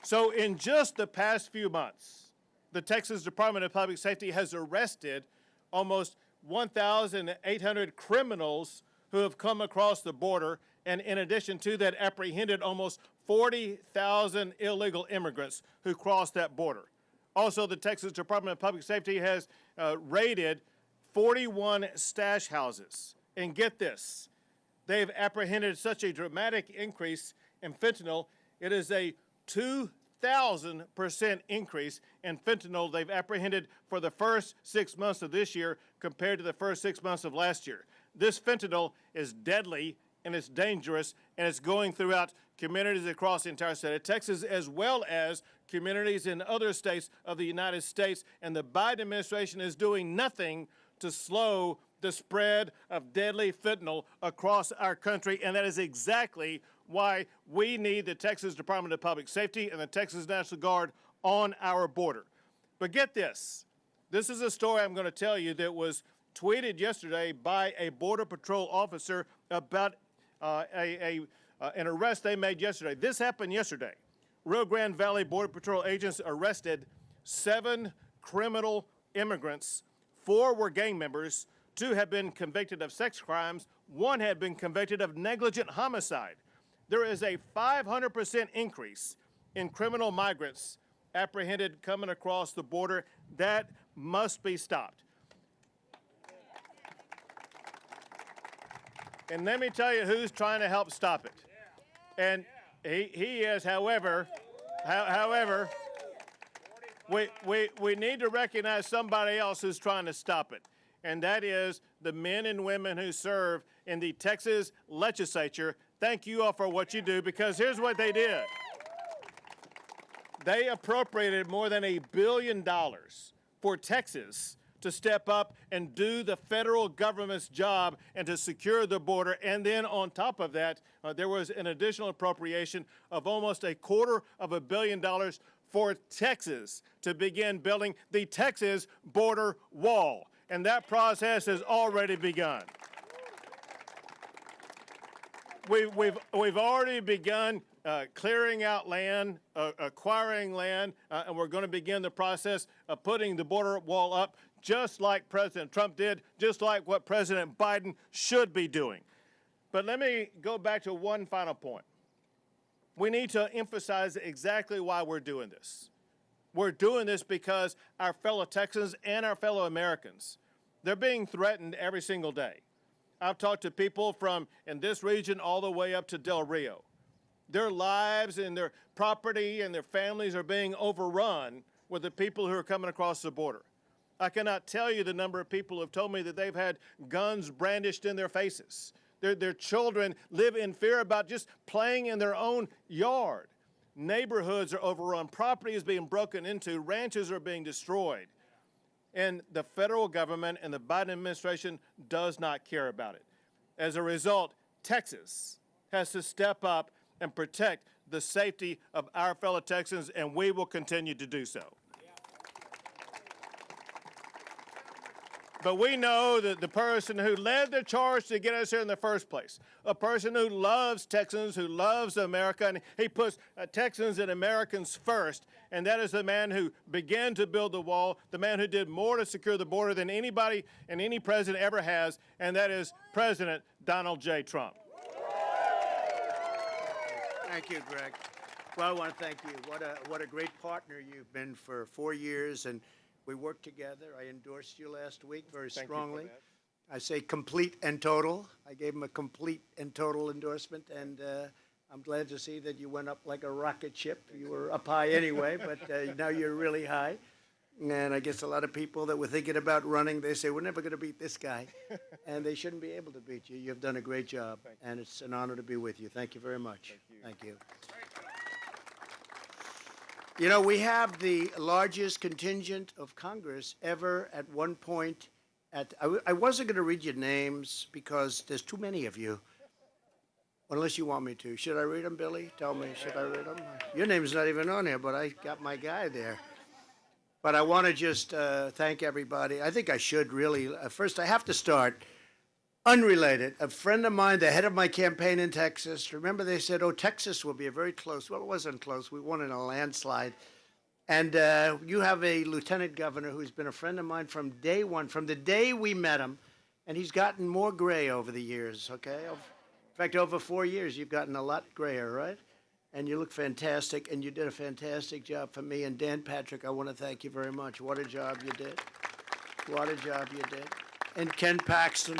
So in just the past few months, the Texas Department of Public Safety has arrested almost 1,800 criminals who have come across the border, and in addition to that, apprehended almost 40,000 illegal immigrants who crossed that border. Also, the Texas Department of Public Safety has raided 41 stash houses. And get this, they've apprehended such a dramatic increase in fentanyl. It is a 2,000% increase in fentanyl they've apprehended for the first 6 months of this year compared to the first 6 months of last year. This fentanyl is deadly and it's dangerous, and it's going throughout communities across the entire state of Texas as well as communities in other states of the United States, and the Biden administration is doing nothing to slow the spread of deadly fentanyl across our country, and that is exactly why we need the Texas Department of Public Safety and the Texas National Guard on our border. But get this. This is a story I'm going to tell you that was tweeted yesterday by a Border Patrol officer about an arrest they made yesterday. This happened yesterday. Rio Grande Valley Border Patrol agents arrested 7 criminal immigrants. 4 were gang members. 2 had been convicted of sex crimes. 1 had been convicted of negligent homicide. There is a 500% increase in criminal migrants apprehended coming across the border. That must be stopped. And let me tell you who's trying to help stop it. And he is, however, we need to recognize somebody else who's trying to stop it. And that is the men and women who serve in the Texas legislature. Thank you all for what you do, because here's what they did. They appropriated more than $1 billion for Texas to step up and do the federal government's job and to secure the border. And then on top of that, there was an additional appropriation of almost $250 million for Texas to begin building the Texas border wall. And that process has already begun. We've already begun clearing out land, acquiring land, and we're going to begin the process of putting the border wall up, just like President Trump did, just like what President Biden should be doing. But let me go back to one final point. We need to emphasize exactly why we're doing this. We're doing this because our fellow Texans and our fellow Americans, they're being threatened every single day. I've talked to people from in this region all the way up to Del Rio. Their lives and their property and their families are being overrun with the people who are coming across the border. I cannot tell you the number of people who have told me that they've had guns brandished in their faces. Their children live in fear about just playing in their own yard. Neighborhoods are overrun. Property is being broken into. Ranches are being destroyed. And the federal government and the Biden administration does not care about it. As a result, Texas has to step up and protect the safety of our fellow Texans, and we will continue to do so. But we know that the person who led the charge to get us here in the first place, a person who loves Texans, who loves America, and he puts Texans and Americans first, and that is the man who began to build the wall, the man who did more to secure the border than anybody and any president ever has, and that is President Donald J. Trump. Thank you, Greg. Well, I want to thank you. What a great partner you've been for 4 years, and we worked together. I endorsed you last week very strongly. I say complete and total. I gave him a complete and total endorsement, and I'm glad to see that you went up like a rocket ship. You were up high anyway, but now you're really high. And I guess a lot of people that were thinking about running, they say, we're never going to beat this guy. And they shouldn't be able to beat you. You've done a great job, and it's an honor to be with you. Thank you very much. Thank you. You know, we have the largest contingent of Congress ever at one point. I wasn't going to read your names because there's too many of you, unless you want me to. Should I read them, Billy? Tell me, should I read them? Your name's not even on here, but I got my guy there. But I want to just thank everybody. I think I should really. First, I have to start. Unrelated, a friend of mine, the head of my campaign in Texas, remember they said, oh, Texas will be a very close. Well, it wasn't close. We won in a landslide. And you have a lieutenant governor who's been a friend of mine from day one, from the day we met him, and he's gotten more gray over the years, okay? In fact, over 4 years, you've gotten a lot grayer, right? And you look fantastic, and you did a fantastic job for me. And Dan Patrick, I want to thank you very much. What a job you did. What a job you did. And Ken Paxton.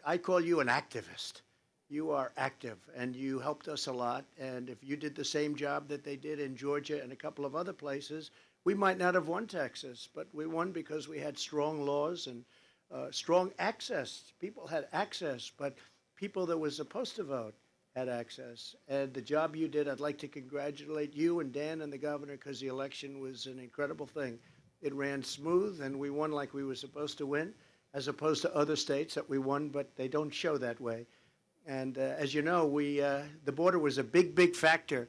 I call you an activist. You are active, and you helped us a lot. And if you did the same job that they did in Georgia and a couple of other places, we might not have won Texas, but we won because we had strong laws and strong access. People had access, but people that were supposed to vote had access. And the job you did, I'd like to congratulate you and Dan and the governor, because the election was an incredible thing. It ran smooth, and we won like we were supposed to win, as opposed to other states that we won, but they don't show that way. And as you know, the border was a big, big factor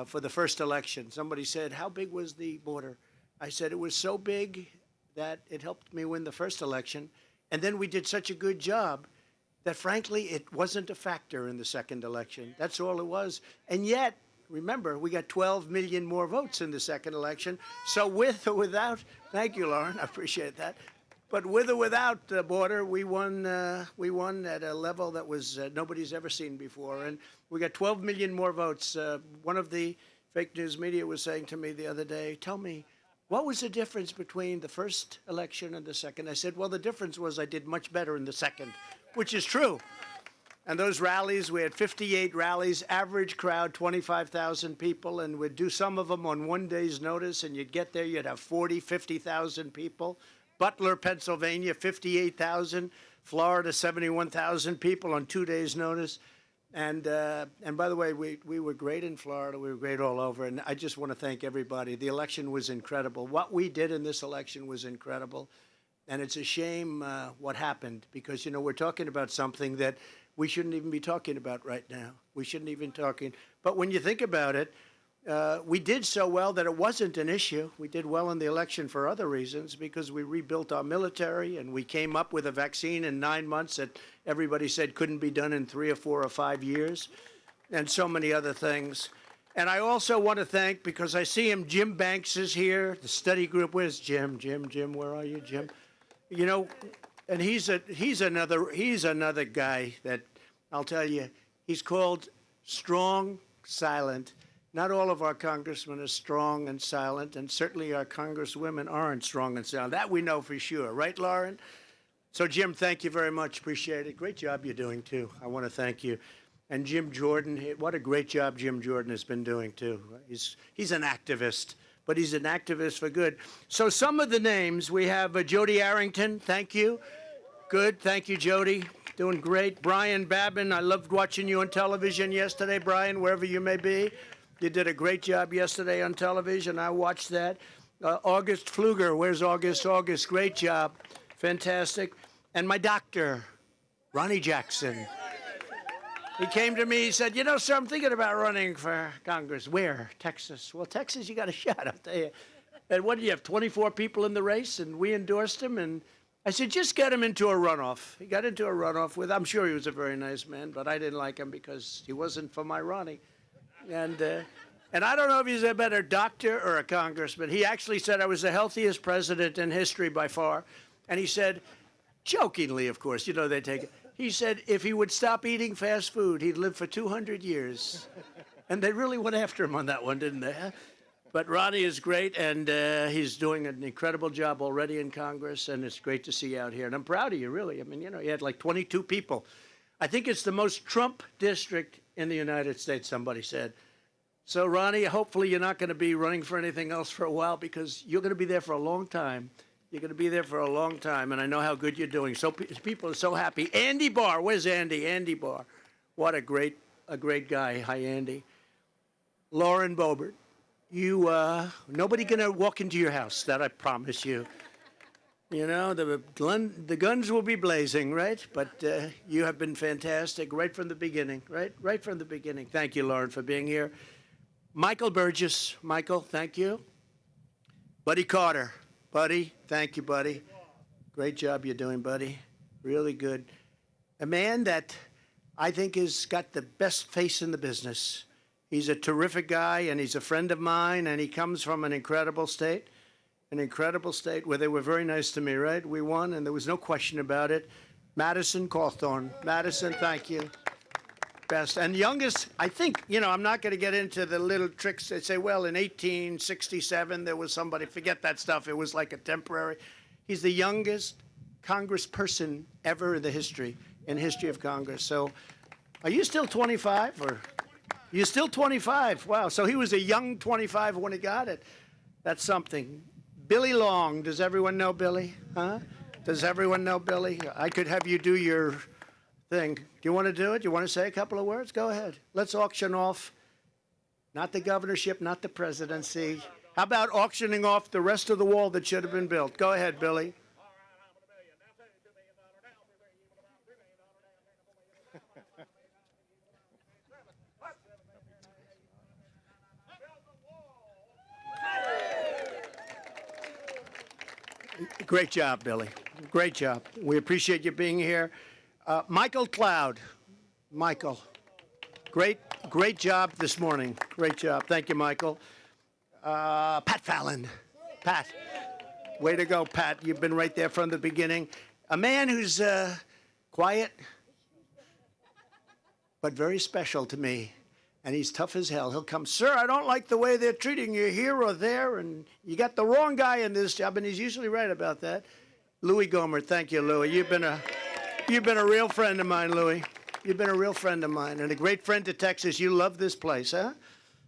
for the first election. Somebody said, how big was the border? I said it was so big that it helped me win the first election. And then we did such a good job that, frankly, it wasn't a factor in the second election. That's all it was. And yet, remember, we got 12 million more votes in the second election. So with or without, thank you, Lauren, I appreciate that. But with or without the border, we won at a level that was nobody's ever seen before. And we got 12 million more votes. One of the fake news media was saying to me the other day, tell me, what was the difference between the first election and the second? I said, well, the difference was I did much better in the second, which is true. And those rallies, we had 58 rallies, average crowd, 25,000 people, and we'd do some of them on one day's notice, and you'd get there, you'd have 40, 50,000 people. Butler, Pennsylvania, 58,000. Florida, 71,000 people on 2 days' notice. And by the way, we were great in Florida. We were great all over. And I just want to thank everybody. The election was incredible. What we did in this election was incredible. And it's a shame what happened because, you know, we're talking about something that we shouldn't even be talking about right now. We shouldn't even be talking. But when you think about it, we did so well that it wasn't an issue. We did well in the election for other reasons because we rebuilt our military and we came up with a vaccine in 9 months that everybody said couldn't be done in 3 or 4 or 5 years, and so many other things. And I also want to thank, because I see him, Jim Banks is here, the study group. Where's Jim? Jim, where are you, Jim? You know, and he's another guy that I'll tell you, he's called strong, silent. Not all of our congressmen are strong and silent, and certainly our congresswomen aren't strong and silent. That we know for sure. Right, Lauren? So, Jim, thank you very much. Appreciate it. Great job you're doing, too. I want to thank you. And Jim Jordan, what a great job Jim Jordan has been doing, too. He's an activist, but he's an activist for good. So some of the names, we have Jody Arrington. Thank you. Good. Thank you, Jody. Doing great. Brian Babin, I loved watching you on television yesterday, Brian, wherever you may be. You did a great job yesterday on television. I watched that. August Pfluger. Where's August? August, great job. Fantastic. And my doctor, Ronnie Jackson. He came to me, he said, you know, sir, I'm thinking about running for Congress. Where? Texas. Well, Texas, you got a shot, I'll tell you. And what do you have, 24 people in the race? And we endorsed him. And I said, just get him into a runoff. He got into a runoff with, I'm sure he was a very nice man, but I didn't like him because he wasn't for my Ronnie. And I don't know if he's a better doctor or a congressman. He actually said I was the healthiest president in history by far. And he said, jokingly, of course, you know, they take it. He said if he would stop eating fast food, he'd live for 200 years. And they really went after him on that one, didn't they? But Ronnie is great, and he's doing an incredible job already in Congress, and it's great to see you out here. And I'm proud of you, really. I mean, you know, you had like 22 people. I think it's the most Trump district in the United States, somebody said. So, Ronnie, hopefully you're not going to be running for anything else for a while because you're going to be there for a long time. You're going to be there for a long time, and I know how good you're doing. So people are so happy. Andy Barr, where's Andy? Andy Barr. What a great guy. Hi, Andy. Lauren Boebert, you, nobody going to walk into your house, that I promise you. You know, the guns will be blazing, right? But you have been fantastic right from the beginning, right? Right from the beginning. Thank you, Lauren, for being here. Michael Burgess. Michael, thank you. Buddy Carter. Buddy, thank you, buddy. Great job you're doing, buddy. Really good. A man that I think has got the best face in the business. He's a terrific guy, and he's a friend of mine, and he comes from an incredible state where they were very nice to me, right? We won, and there was no question about it. Madison Cawthorn. Madison, thank you. Best. And youngest, I think, you know, I'm not going to get into the little tricks. They say, well, in 1867, there was somebody, forget that stuff. It was like a temporary. He's the youngest congressperson ever in history of Congress. So are you still 25 or? You're still 25. Wow. So he was a young 25 when he got it. That's something. Billy Long. Does everyone know Billy? Huh? Does everyone know Billy? I could have you do your thing. Do you want to do it? Do you want to say a couple of words? Go ahead. Let's auction off, not the governorship, not the presidency. How about auctioning off the rest of the wall that should have been built? Go ahead, Billy. Great job, Billy. Great job. We appreciate you being here. Michael Cloud. Michael, great job this morning. Great job. Thank you, Michael. Pat Fallon. Pat. Way to go, Pat. You've been right there from the beginning. A man who's quiet, but very special to me. And he's tough as hell. He'll come, sir, I don't like the way they're treating you here or there, and you got the wrong guy in this job, and he's usually right about that. Louis Gomer, thank you, Louis. You've been a real friend of mine, Louis. You've been a real friend of mine, and a great friend to Texas. You love this place, huh?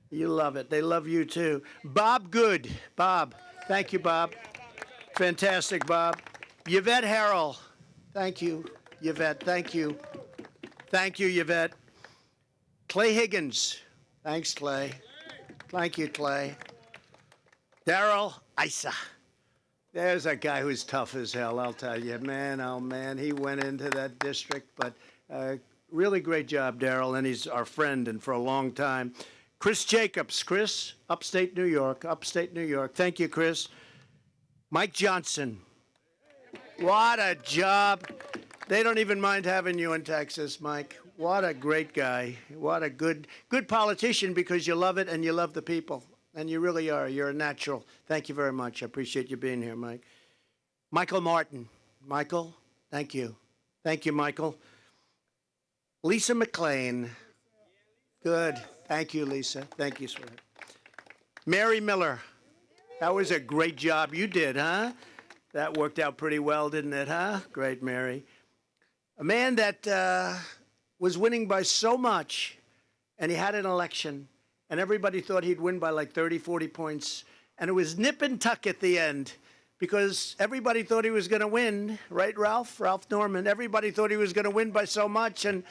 You love it. They love you, too. Bob Good. Bob. Thank you, Bob. Fantastic, Bob. Yvette Harrell. Thank you, Yvette. Thank you. Thank you, Yvette. Clay Higgins. Thanks, Clay. Thank you, Clay. Darrell Issa. There's a guy who's tough as hell, I'll tell you. Man, oh, man, he went into that district. But really great job, Darrell, and he's our friend and for a long time. Chris Jacobs. Chris, upstate New York, upstate New York. Thank you, Chris. Mike Johnson. What a job. They don't even mind having you in Texas, Mike. What a great guy. What a good politician, because you love it and you love the people. And you really are. You're a natural. Thank you very much. I appreciate you being here, Mike. Michael Martin. Michael, thank you. Thank you, Michael. Lisa McLean. Good. Thank you, Lisa. Thank you, sweetheart. Mary Miller. That was a great job you did, huh? That worked out pretty well, didn't it, huh? Great, Mary. A man that was winning by so much, and he had an election, and everybody thought he'd win by like 30, 40 points, and it was nip and tuck at the end, because everybody thought he was going to win, right, Ralph? Ralph Norman. Everybody thought he was going to win by so much, and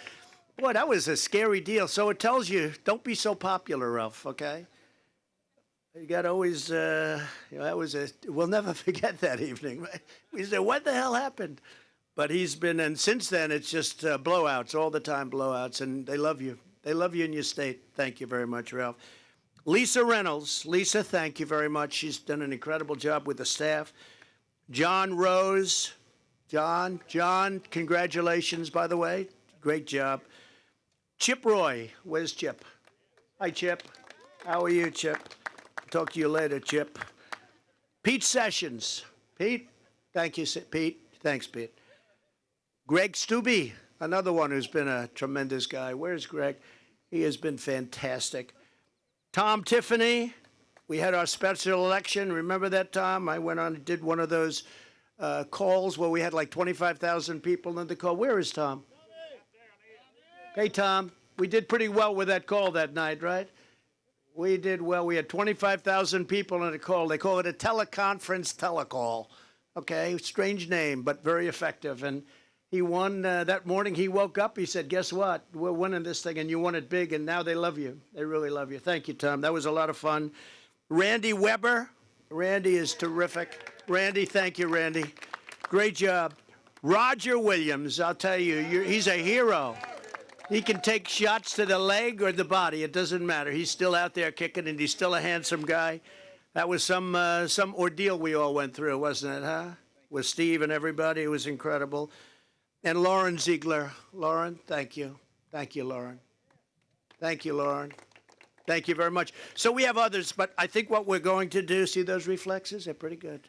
boy, that was a scary deal. So it tells you, don't be so popular, Ralph, okay? You got to always, we'll never forget that evening. We said, what the hell happened? But he's been, and since then, it's just blowouts, all the time blowouts, and they love you. They love you in your state. Thank you very much, Ralph. Lisa Reynolds. Lisa, thank you very much. She's done an incredible job with the staff. John Rose. John, congratulations, by the way. Great job. Chip Roy. Where's Chip? Hi, Chip. How are you, Chip? Talk to you later, Chip. Pete Sessions. Pete, thank you, Pete. Thanks, Pete. Greg Stubbe, another one who's been a tremendous guy. Where's Greg? He has been fantastic. Tom Tiffany, we had our special election. Remember that, Tom? I went on and did one of those calls where we had like 25,000 people in the call. Where is Tom? Hey, Tom, we did pretty well with that call that night, right? We did well. We had 25,000 people in a call. They call it a teleconference telecall. Okay, strange name, but very effective. And he won that morning. He woke up. He said, guess what? We're winning this thing, and you won it big, and now they love you. They really love you. Thank you, Tom. That was a lot of fun. Randy Weber. Randy is terrific. Randy, thank you, Randy. Great job. Roger Williams, I'll tell you, he's a hero. He can take shots to the leg or the body. It doesn't matter. He's still out there kicking, and he's still a handsome guy. That was some ordeal we all went through, wasn't it, huh? With Steve and everybody. It was incredible. And Lauren Ziegler. Lauren, thank you. Thank you, Lauren. Thank you, Lauren. Thank you very much. So we have others, but I think what we're going to do, see those reflexes? They're pretty good.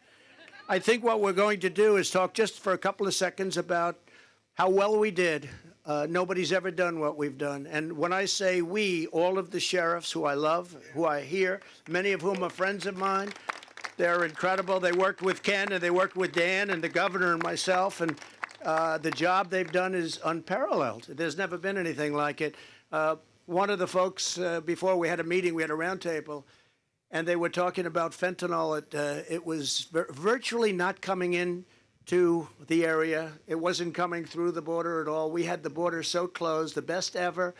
I think what we're going to do is talk just for a couple of seconds about how well we did. Nobody's ever done what we've done. And when I say we, all of the sheriffs who I love, who I hear, many of whom are friends of mine, they're incredible. They worked with Ken, and they worked with Dan and the governor and myself, and the job they've done is unparalleled. There's never been anything like it. One of the folks, before we had a meeting, we had a roundtable, and they were talking about fentanyl. It was virtually not coming in to the area. It wasn't coming through the border at all. We had the border so closed, the best ever,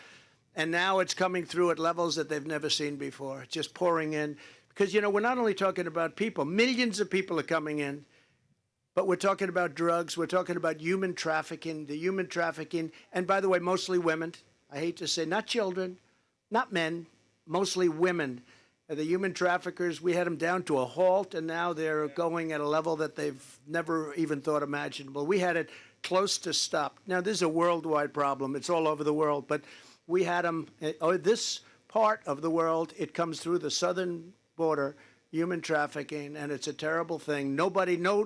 and now it's coming through at levels that they've never seen before, just pouring in. Because, you know, we're not only talking about people, millions of people are coming in, but we're talking about drugs, we're talking about human trafficking, the human trafficking, and by the way, mostly women. I hate to say, not children, not men, mostly women. The human traffickers, we had them down to a halt, and now they're going at a level that they've never even thought imaginable. We had it close to stop. Now, this is a worldwide problem. It's all over the world, but we had them, this part of the world, it comes through the southern border, human trafficking, and it's a terrible thing. No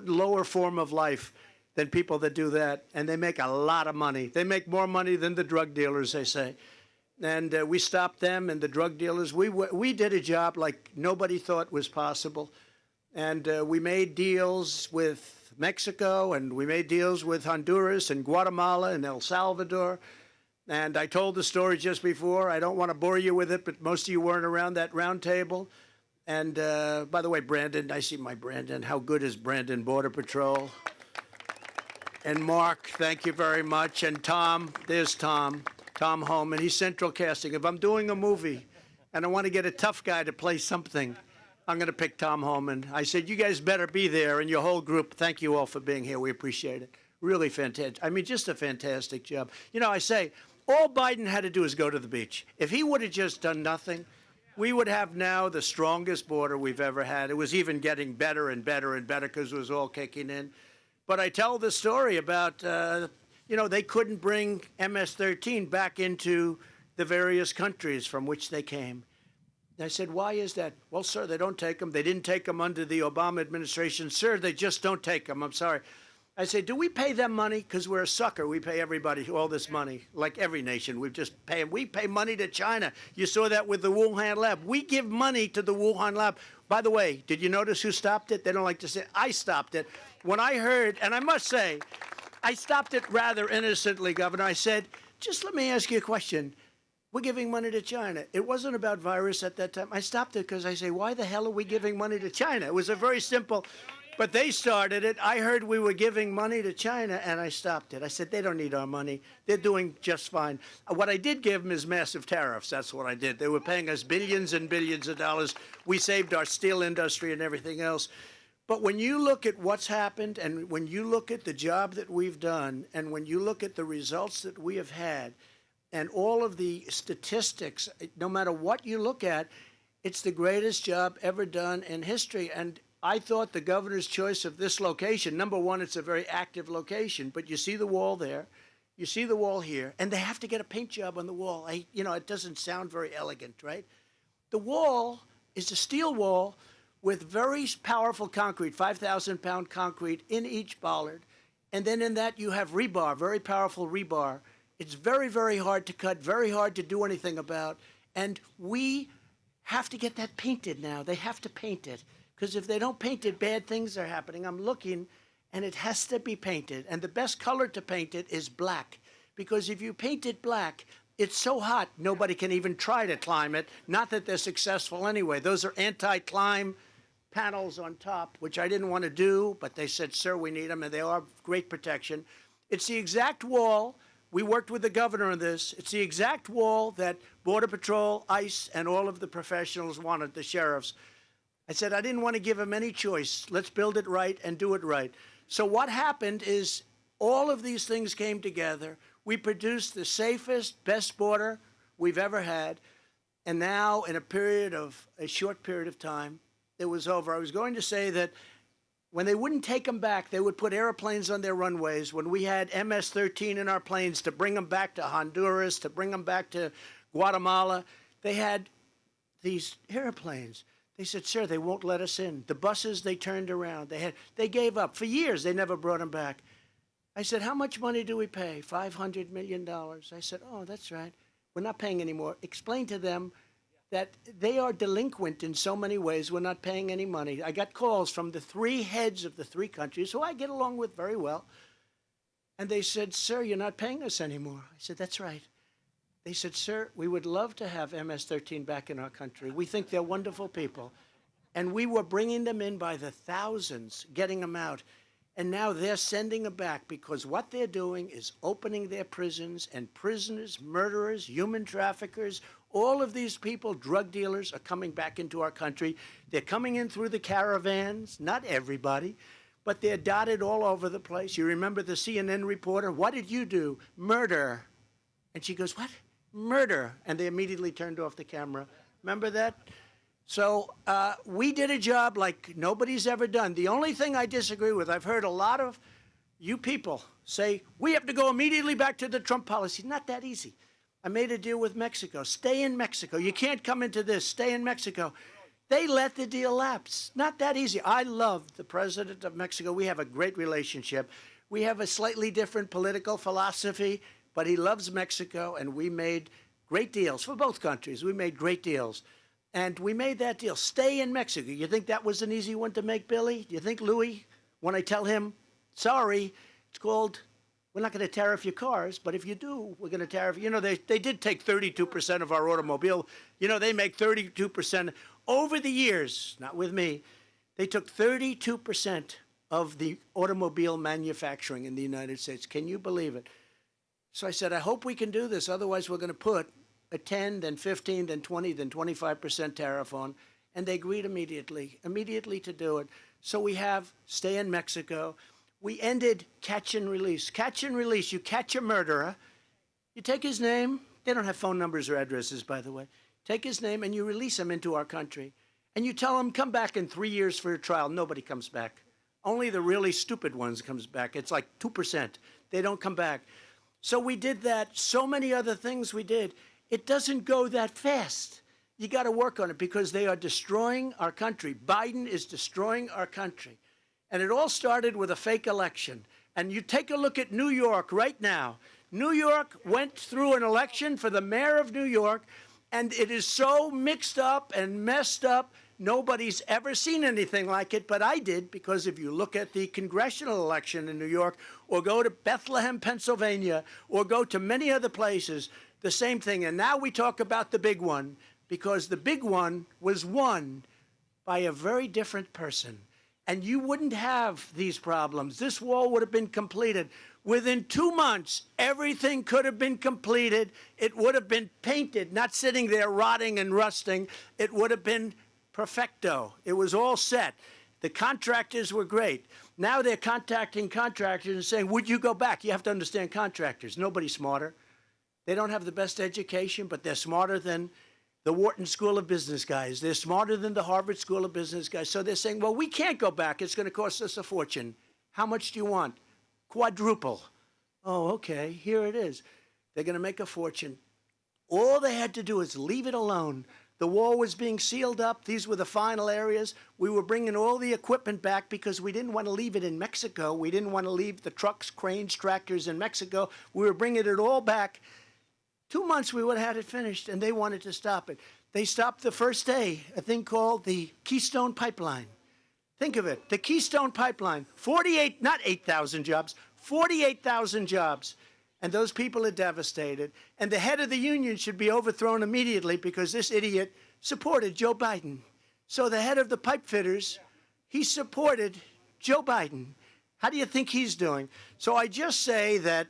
lower form of life than people that do that, and they make a lot of money. They make more money than the drug dealers, they say. And we stopped them and the drug dealers. We did a job like nobody thought was possible. And we made deals with Mexico, and we made deals with Honduras and Guatemala and El Salvador. And I told the story just before. I don't want to bore you with it, but most of you weren't around that round table. And by the way, Brandon, I see my Brandon. How good is Brandon, Border Patrol? And Mark, thank you very much. And Tom, there's Tom Holman. He's central casting. If I'm doing a movie and I want to get a tough guy to play something, I'm going to pick Tom Holman. I said, you guys better be there, and your whole group. Thank you all for being here. We appreciate it. Really fantastic. I mean, just a fantastic job. You know, I say, all Biden had to do is go to the beach. If he would have just done nothing, we would have now the strongest border we've ever had. It was even getting better and better and better because it was all kicking in. But I tell the story about, you know, they couldn't bring MS-13 back into the various countries from which they came. I said, why is that? Well, sir, they don't take them. They didn't take them under the Obama administration. Sir, they just don't take them. I'm sorry. I say, do we pay them money? Because we're a sucker. We pay everybody all this money, like every nation. We just pay them. We pay money to China. You saw that with the Wuhan lab. We give money to the Wuhan lab. By the way, did you notice who stopped it? They don't like to say, I stopped it. When I heard, and I must say, I stopped it rather innocently, Governor. I said, just let me ask you a question. We're giving money to China. It wasn't about virus at that time. I stopped it because I say, why the hell are we giving money to China? It was a very simple, but they started it. I heard we were giving money to China, and I stopped it. I said, they don't need our money. They're doing just fine. What I did give them is massive tariffs. That's what I did. They were paying us billions and billions of dollars. We saved our steel industry and everything else. But when you look at what's happened, and when you look at the job that we've done, and when you look at the results that we have had, and all of the statistics, no matter what you look at, it's the greatest job ever done in history. And I thought the governor's choice of this location, number one, it's a very active location, but you see the wall there, you see the wall here, and they have to get a paint job on the wall. You know, it doesn't sound very elegant, right? The wall is a steel wall with very powerful concrete, 5,000-pound concrete in each bollard. And then in that you have rebar, very powerful rebar. It's very, very hard to cut, very hard to do anything about. And we have to get that painted now. They have to paint it. Because if they don't paint it, bad things are happening. I'm looking, and it has to be painted. And the best color to paint it is black. Because if you paint it black, it's so hot, nobody can even try to climb it. Not that they're successful anyway. Those are anti-climb panels on top, which I didn't want to do, but they said, sir, we need them, and they are great protection. It's the exact wall. We worked with the governor on this. It's the exact wall that Border Patrol, ICE, and all of the professionals wanted, the sheriffs. I said, I didn't want to give them any choice. Let's build it right and do it right. So what happened is all of these things came together. We produced the safest, best border we've ever had. And now, in a short period of time, it was over. I was going to say that when they wouldn't take them back, they would put airplanes on their runways. When we had MS-13 in our planes to bring them back to Honduras, to bring them back to Guatemala, they had these airplanes. They said, sir, they won't let us in. The buses, they turned around. They gave up. For years, they never brought them back. I said, how much money do we pay? $500 million. I said, oh, that's right. We're not paying anymore. Explain to them that they are delinquent in so many ways. We're not paying any money. I got calls from the three heads of the three countries, who I get along with very well. And they said, sir, you're not paying us anymore. I said, that's right. They said, sir, we would love to have MS-13 back in our country. We think they're wonderful people. And we were bringing them in by the thousands, getting them out. And now they're sending them back because what they're doing is opening their prisons, and prisoners, murderers, human traffickers, All of these people, drug dealers, are coming back into our country. They're coming in through the caravans, not everybody, but they're dotted all over the place. You remember the CNN reporter? What did you do? Murder. And she goes, what? Murder. And they immediately turned off the camera. Remember that? So we did a job like nobody's ever done. The only thing I disagree with, I've heard a lot of you people say, we have to go immediately back to the Trump policy. Not that easy. I made a deal with Mexico. Stay in Mexico. You can't come into this. Stay in Mexico. They let the deal lapse. Not that easy. I love the president of Mexico. We have a great relationship. We have a slightly different political philosophy, but he loves Mexico, and we made great deals for both countries. We made great deals. And we made that deal. Stay in Mexico. You think that was an easy one to make, Billy? Do you think, Louis, when I tell him, sorry, it's called, we're not going to tariff your cars, but if you do, we're going to tariff. You know, they did take 32% of our automobile. You know, they make 32%. Over the years, not with me, they took 32% of the automobile manufacturing in the United States. Can you believe it? So I said, I hope we can do this. Otherwise, we're going to put a 10, then 15, then 20, then 25% tariff on. And they agreed immediately to do it. So we have stay in Mexico. We ended catch and release. Catch and release. You catch a murderer. You take his name. They don't have phone numbers or addresses, by the way. Take his name and you release him into our country. And you tell him, come back in 3 years for a trial. Nobody comes back. Only the really stupid ones comes back. It's like 2%. They don't come back. So we did that. So many other things we did. It doesn't go that fast. You got to work on it because they are destroying our country. Biden is destroying our country. And it all started with a fake election. And you take a look at New York right now. New York went through an election for the mayor of New York, and it is so mixed up and messed up. Nobody's ever seen anything like it, but I did, because if you look at the congressional election in New York, or go to Bethlehem, Pennsylvania, or go to many other places, the same thing. And now we talk about the big one, because the big one was won by a very different person. And you wouldn't have these problems. This wall would have been completed. Within 2 months, everything could have been completed. It would have been painted, not sitting there rotting and rusting. It would have been perfecto. It was all set. The contractors were great. Now they're contacting contractors and saying, would you go back? You have to understand contractors. Nobody's smarter. They don't have the best education, but they're smarter than the Wharton School of Business guys. They're smarter than the Harvard School of Business guys. So they're saying, well, we can't go back. It's going to cost us a fortune. How much do you want? Quadruple. Oh, okay, here it is. They're going to make a fortune. All they had to do is leave it alone. The wall was being sealed up. These were the final areas. We were bringing all the equipment back because we didn't want to leave it in Mexico. We didn't want to leave the trucks, cranes, tractors in Mexico. We were bringing it all back. 2 months we would have had it finished, and they wanted to stop it. They stopped the first day, a thing called the Keystone Pipeline. Think of it, the Keystone Pipeline, 48, not 8,000 jobs, 48,000 jobs. And those people are devastated. And the head of the union should be overthrown immediately because this idiot supported Joe Biden. So the head of the pipe fitters, he supported Joe Biden. How do you think he's doing? So I just say that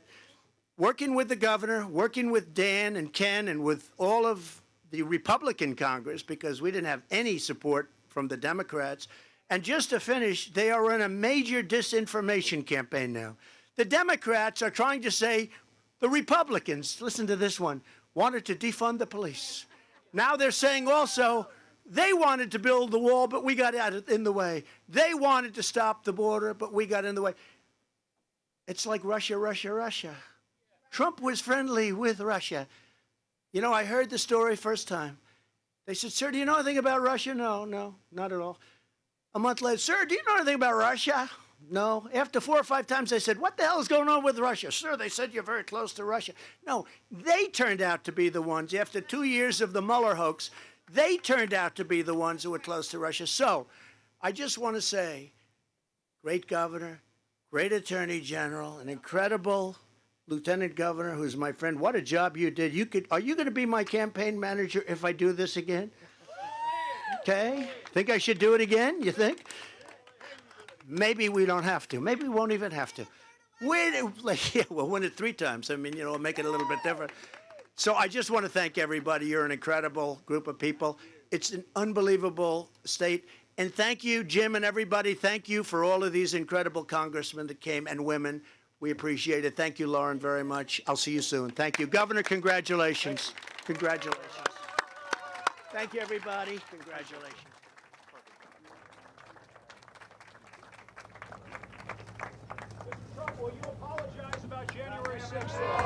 working with the governor, working with Dan and Ken and with all of the Republican Congress, because we didn't have any support from the Democrats. And just to finish, they are in a major disinformation campaign now. The Democrats are trying to say the Republicans, listen to this one, wanted to defund the police. Now they're saying also they wanted to build the wall, but we got in the way. They wanted to stop the border, but we got in the way. It's like Russia, Russia, Russia. Trump was friendly with Russia. You know, I heard the story first time. They said, sir, do you know anything about Russia? No, not at all. A month later, sir, do you know anything about Russia? No. After 4 or 5 times, I said, what the hell is going on with Russia? Sir, they said you're very close to Russia. No, they turned out to be the ones. After 2 years of the Mueller hoax, they turned out to be the ones who were close to Russia. So I just want to say, great governor, great attorney general, an incredible lieutenant governor who's my friend. What a job you did. Are you going to be my campaign manager if I do this again? Okay. Think I should do it again, you think? Maybe we don't have to. Maybe we won't even have to. We'll win it 3 times. I mean, you know, make it a little bit different. So I just want to thank everybody. You're an incredible group of people. It's an unbelievable state. And thank you, Jim and everybody. Thank you for all of these incredible congressmen that came and women. We appreciate it. Thank you, Lauren, very much. I'll see you soon. Thank you. Governor, congratulations. Congratulations. Thank you, everybody. Congratulations. Mr. Trump, will you apologize about January 6th?